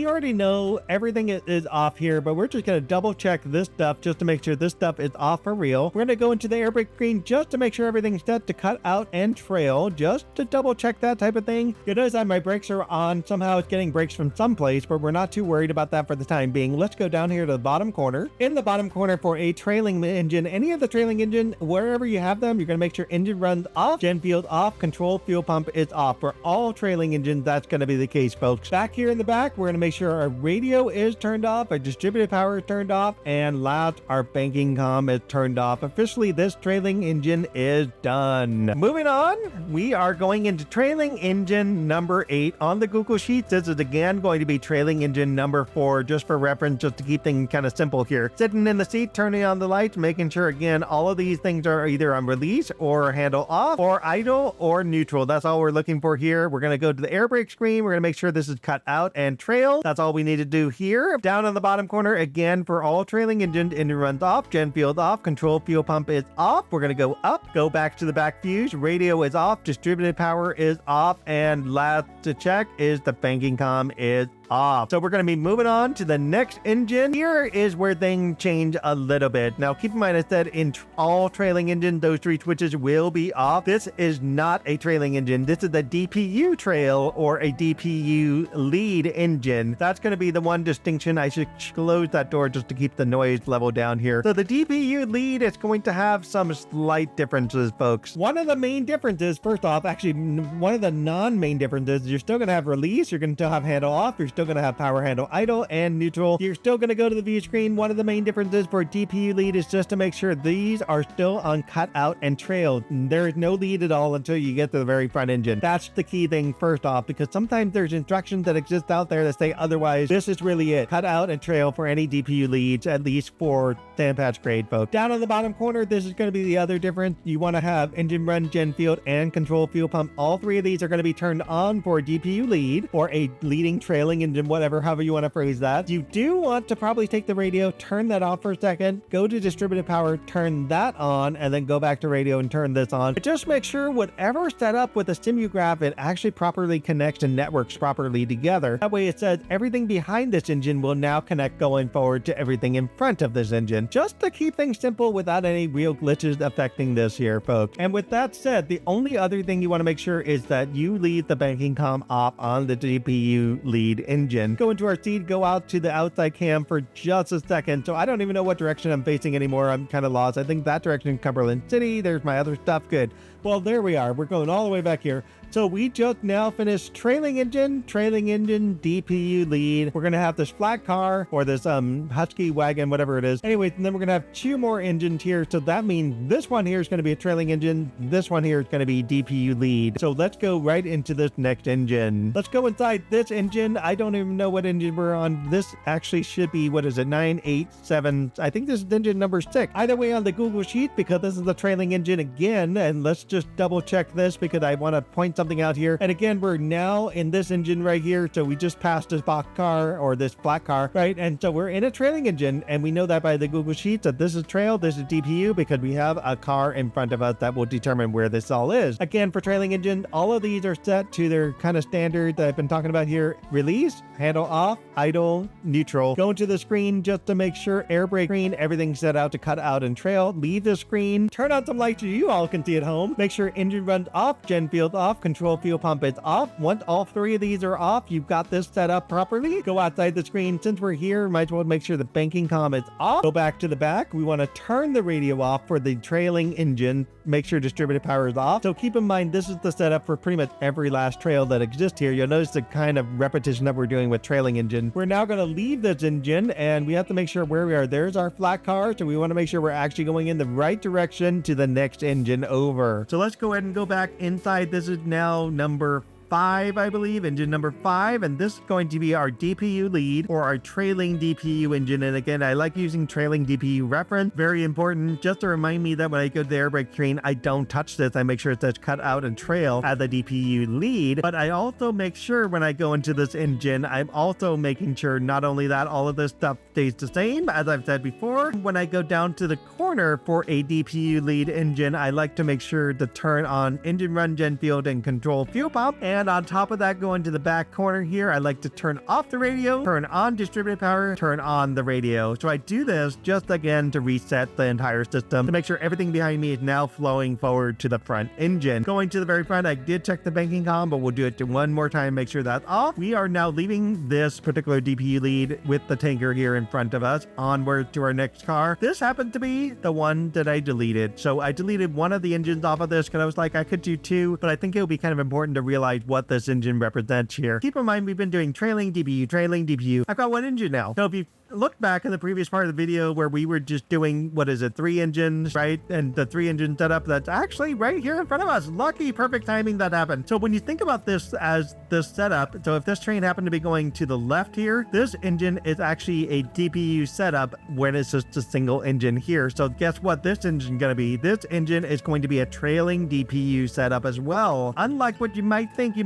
already know everything is off here, but we're just going to double check this stuff just to make sure this stuff is off for real. We're going to go into the air brake screen just to make sure everything's set to cut out and trail, just to double check that type of thing. You notice that my brakes are on. Somehow it's getting brakes from someplace, but we're not too worried about that for the time being. Let's go down here to the bottom corner. In the bottom corner for a trailing engine, any of the trailing engine, wherever you have them, you're going to make sure engine runs off, gen field off, control fuel pump is off. For all trailing engines, that's going to be the case, folks. Back here in the back, we're going to make sure our radio is turned off, our distributed power is turned off, and last, our banking comm is turned off. Officially, this trailing engine is done. Moving on, we are going into trailing engine number 8 on the Google Sheets. This is again going to be trailing engine number 4, just for reference, just to keep things kind of simple here. Sitting in the seat, turning on the lights, making sure again all of these things are either on release or handle off or idle or neutral. That's all we're looking for here. We're going to go to the air brake screen. We're going to make sure this is cut out and trail. That's all we need to do here. Down on the bottom corner, again, for all trailing engines, engine runs off, gen field off, control fuel pump is off. We're going to go up, go back to the back fuse, radio is off, distributed power is off, and last to check is the banking comm is off. So we're going to be moving on to the next engine. Here is where things change a little bit. Now keep in mind I said in all trailing engines, those 3 switches will be off. This is not a trailing engine. This is a DPU trail or a DPU lead engine. That's going to be the one distinction. I should close that door just to keep the noise level down here. So the DPU lead is going to have some slight differences, folks. One of the main differences, first off, actually one of the non-main differences, you're still going to have release, you're going to still have handle off, you're still going to have power handle idle and neutral. You're still going to go to the view screen. One of the main differences for DPU lead is just to make sure these are still on cut out and trail. There is no lead at all until you get to the very front engine. That's the key thing first off, because sometimes there's instructions that exist out there that say otherwise. This is really it. Cut out and trail for any DPU leads, at least for sandpatch grade, folks. Down on the bottom corner, this is going to be the other difference. You want to have engine run, gen field, and control fuel pump. All 3 of these are going to be turned on for DPU lead or a leading trailing engine, whatever, however you want to phrase that. You do want to probably take the radio, turn that off for a second, go to distributed power, turn that on, and then go back to radio and turn this on. But just make sure whatever's set up with the simulgraph, it actually properly connects and networks properly together. That way it says everything behind this engine will now connect going forward to everything in front of this engine, just to keep things simple without any real glitches affecting this here, folks. And with that said, the only other thing you want to make sure is that you leave the banking comm off on the DPU lead engine. Go into our seat, go out to the outside cam for just a second. So I don't even know what direction I'm facing anymore. I'm kind of lost. I think that direction is Cumberland City. There's my other stuff. Good. Well, there we are. We're going all the way back here. So we just now finished trailing engine, DPU lead. We're going to have this flat car or this husky wagon, whatever it is. Anyways, and then we're going to have 2 more engines here. So that means this one here is going to be a trailing engine. This one here is going to be DPU lead. So let's go right into this next engine. Let's go inside this engine. I don't don't even know what engine we're on. This actually should be, what is it, 987. I think this is engine number 6. Either way on the Google Sheet, because this is the trailing engine again, and let's just double check this because I want to point something out here. And again, we're now in this engine right here. So we just passed this box car or this black car, right? And so we're in a trailing engine, and we know that by the Google Sheets that this is trail, this is DPU, because we have a car in front of us that will determine where this all is. Again, for trailing engine, all of these are set to their kind of standard that I've been talking about here. Release, handle off, idle, neutral. Go into the screen just to make sure air brake screen, everything's set out to cut out and trail. Leave the screen, turn on some lights so you all can see at home. Make sure engine runs off, gen field off, control fuel pump is off. Once all three of these are off, you've got this set up properly. Go outside the screen. Since we're here, might as well make sure the banking comm is off. Go back to the back. We want to turn the radio off for the trailing engine. Make sure distributed power is off. So keep in mind, this is the setup for pretty much every last trail that exists here. You'll notice the kind of repetition that we're doing with trailing engine. We're now going to leave this engine, and we have to make sure where we are. There's our flat car, so we want to make sure we're actually going in the right direction to the next engine over. So let's go ahead and go back inside. This is now number 5, I believe, engine number 5, and this is going to be our DPU lead or our trailing DPU engine. And again, I like using trailing DPU reference, very important, just to remind me that when I go to the air brake screen, I don't touch this. I make sure it says cut out and trail as the DPU lead, but I also make sure when I go into this engine, I'm also making sure not only that all of this stuff stays the same, as I've said before. When I go down to the corner for a DPU lead engine, I like to make sure to turn on engine run, gen field, and control fuel pump. And on top of that, going to the back corner here, I like to turn off the radio, turn on distributed power, turn on the radio. So I do this just again to reset the entire system to make sure everything behind me is now flowing forward to the front engine. Going to the very front, I did check the banking comm, but we'll do it one more time, make sure that's off. We are now leaving this particular DPU lead with the tanker here in front of us onward to our next car. This happened to be the one that I deleted. So I deleted one of the engines off of this because I was like, I could do 2, but I think it would be kind of important to realize what this engine represents here. Keep in mind, we've been doing trailing DPU. I've got one engine now. So if you look back in the previous part of the video where we were just doing, 3 engines, right? And the 3 engine setup that's actually right here in front of us. Lucky, perfect timing that happened. So when you think about this as this setup, so if this train happened to be going to the left here, this engine is actually a DPU setup when it's just a single engine here. So guess what this engine is going to be? This engine is going to be a trailing DPU setup as well. Unlike what you might think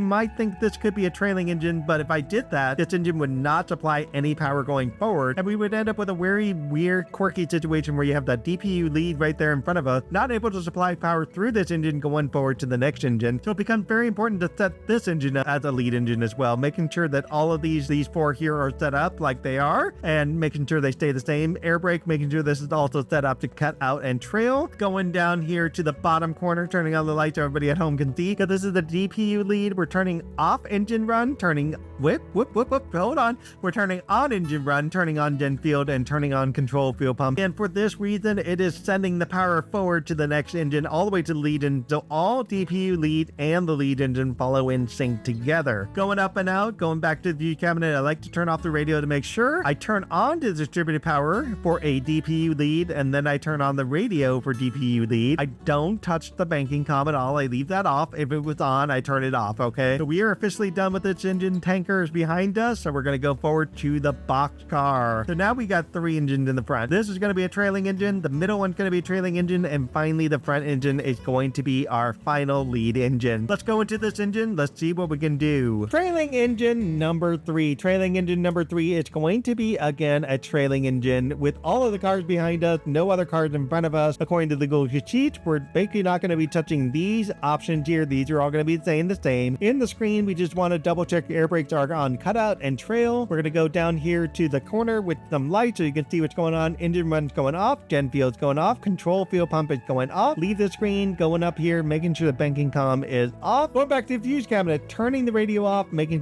this could be a trailing engine, but if I did that, this engine would not supply any power going forward. And we would end up with a very weird, quirky situation where you have that DPU lead right there in front of us, not able to supply power through this engine going forward to the next engine. So it becomes very important to set this engine up as a lead engine as well, making sure that all of these 4 here are set up like they are, and making sure they stay the same. Air brake, making sure this is also set up to cut out and trail. Going down here to the bottom corner, turning on the lights so everybody at home can see, because this is the DPU lead. We're turning off engine run, turning hold on. We're turning on engine run, turning on gen field, and turning on control fuel pump. And for this reason, it is sending the power forward to the next engine all the way to the lead engine. So all DPU lead and the lead engine follow in sync together. Going up and out, going back to the view cabinet, I like to turn off the radio to make sure I turn on the distributed power for a DPU lead, and then I turn on the radio for DPU lead. I don't touch the banking comm at all. I leave that off. If it was on, I turn it off. Okay, so we are officially done with this engine. Tanker is behind us, so we're going to go forward to the box car. So now we got 3 engines in the front. This is going to be a trailing engine, the middle one's going to be a trailing engine, and finally the front engine is going to be our final lead engine. Let's go into this engine. Let's see what we can do. Trailing engine number 3. Trailing engine number 3 is going to be again a trailing engine with all of the cars behind us, no other cars in front of us. According to the Google Sheets, we're basically not going to be touching these options here. These are all going to be saying the same. In the screen, we just want to double check air brakes are on cutout and trail. We're going to go down here to the corner with some lights so you can see what's going on. Engine run's going off, gen field's going off, control fuel pump is going off. Leave the screen, going up here, making sure the banking comm is off. Going back to the fuse cabinet, turning the radio off, making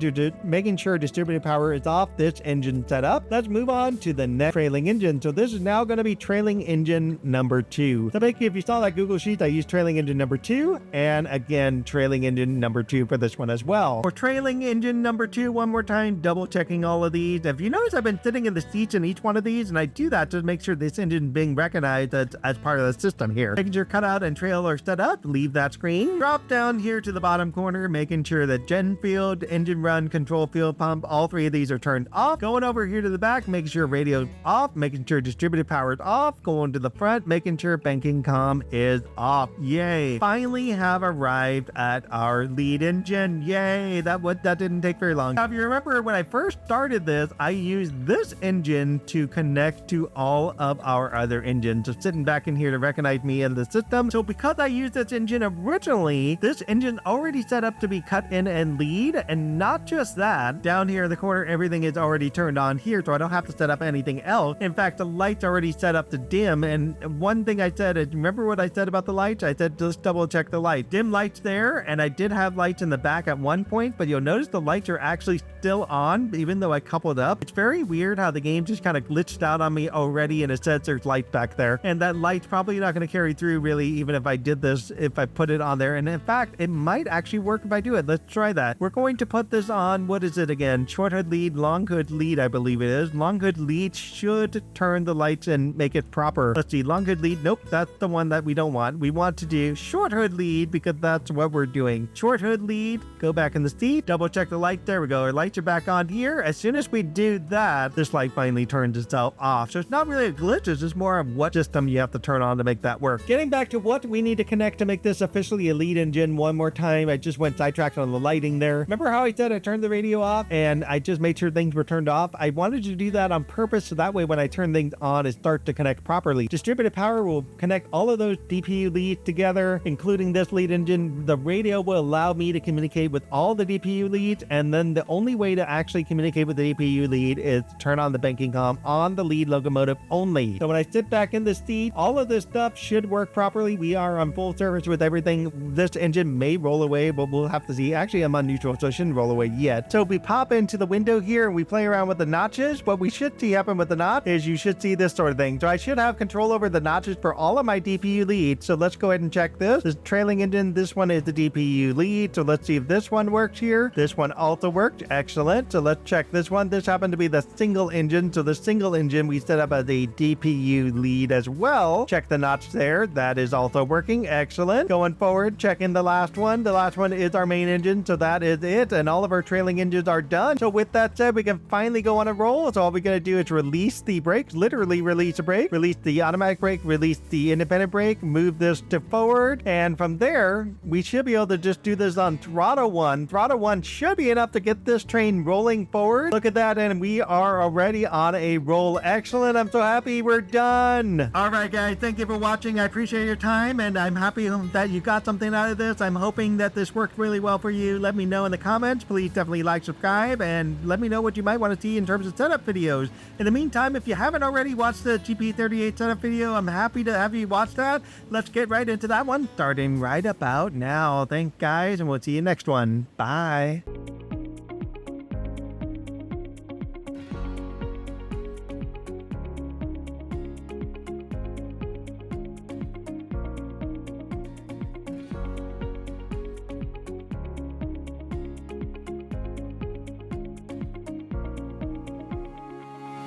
sure distributed power is off. This engine set up. Let's move on to the next trailing engine. So this is now going to be trailing engine number 2. So basically, if you saw that Google Sheet, I used trailing engine number 2, and again trailing engine number 2 for this one as well. For trailing engine number 2, one more time, double checking all of these. If you notice, I've been sitting in the seats in each one of these, and I do that to make sure this engine is being recognized as part of the system here. Making sure cutout and trail are set up, leave that screen. Drop down here to the bottom corner, making sure that gen field, engine run, control field pump, all three of these are turned off. Going over here to the back, making sure radio's off, making sure distributed power is off. Going to the front, making sure banking comm is off. Yay! Finally have arrived at our lead engine. Yay! That didn't take very long. Now, if you remember when I first started this, I used this engine to connect to all of our other engines. So sitting back in here to recognize me in the system. So because I used this engine originally, this engine already set up to be cut in and lead, and not just that, down here in the corner, everything is already turned on here, so I don't have to set up anything else. In fact, the light's already set up to dim, and one thing I said, remember what I said about the lights? I said just double check the light. Dim lights there, and I did have lights in the back at one point, but you'll notice the lights are actually still on, even though I coupled up. It's very weird how the game just kind of glitched out on me already, and it says there's light back there, and that light's probably not going to carry through really, even if I did this, if I put it on there. And in fact, it might actually work if I do it. Let's try that. We're going to put this on, what is it again? Short hood lead, long hood lead, I believe it is. Long hood lead should turn the lights and make it proper. Let's see, long hood lead, nope, that's the one that we don't want. We want to do short hood lead because that's what we're doing. Short hood lead, go back in the seat, double check the light, there we go. Our lights are back on here. As soon as we do that, this light finally turns itself off. So it's not really a glitch, it's just more of what system you have to turn on to make that work. Getting back to what we need to connect to make this officially a lead engine one more time, I just went sidetracked on the lighting there. Remember how I said I turned the radio off and I just made sure things were turned off? I wanted to do that on purpose so that way when I turn things on, it starts to connect properly. Distributed power will connect all of those DPU leads together, including this lead engine. The radio will allow me to communicate with all the DPU leads, and then the only way to actually communicate with the DPU lead is to turn on the banking comm on the lead locomotive only. So when I sit back in the seat, all of this stuff should work properly. We are on full service with everything. This engine may roll away, but we'll have to see. Actually, I'm on neutral, so it shouldn't roll away yet. So if we pop into the window here and we play around with the notches, what we should see happen with the notch is you should see this sort of thing. So I should have control over the notches for all of my DPU leads. So let's go ahead and check this. This trailing engine, this one is the DPU lead. So let's see if this one works here. This one also worked. Excellent. So let's check this one. This happened to be the single engine. So the single engine we set up as a DPU lead as well. Check the notch there. That is also working. Excellent. Going forward, checking the last one. The last one is our main engine. So that is it. And all of our trailing engines are done. So with that said, we can finally go on a roll. So all we got to do is release the brakes, literally release a brake, release the automatic brake, release the independent brake, move this to forward. And from there, we should be able to just do this on throttle one. Throttle one should be enough to get this train rolling forward. Look at that. And we are already on a roll. Excellent. I'm so happy we're done. All right, guys. Thank you for watching. I appreciate your time, and I'm happy that you got something out of this. I'm hoping that this worked really well for you. Let me know in the comments. Please definitely like, subscribe, and let me know what you might want to see in terms of setup videos. In the meantime, if you haven't already watched the GP38 setup video, I'm happy to have you watch that. Let's get right into that one, starting right about now. Thanks, guys, and we'll see you next one. Bye.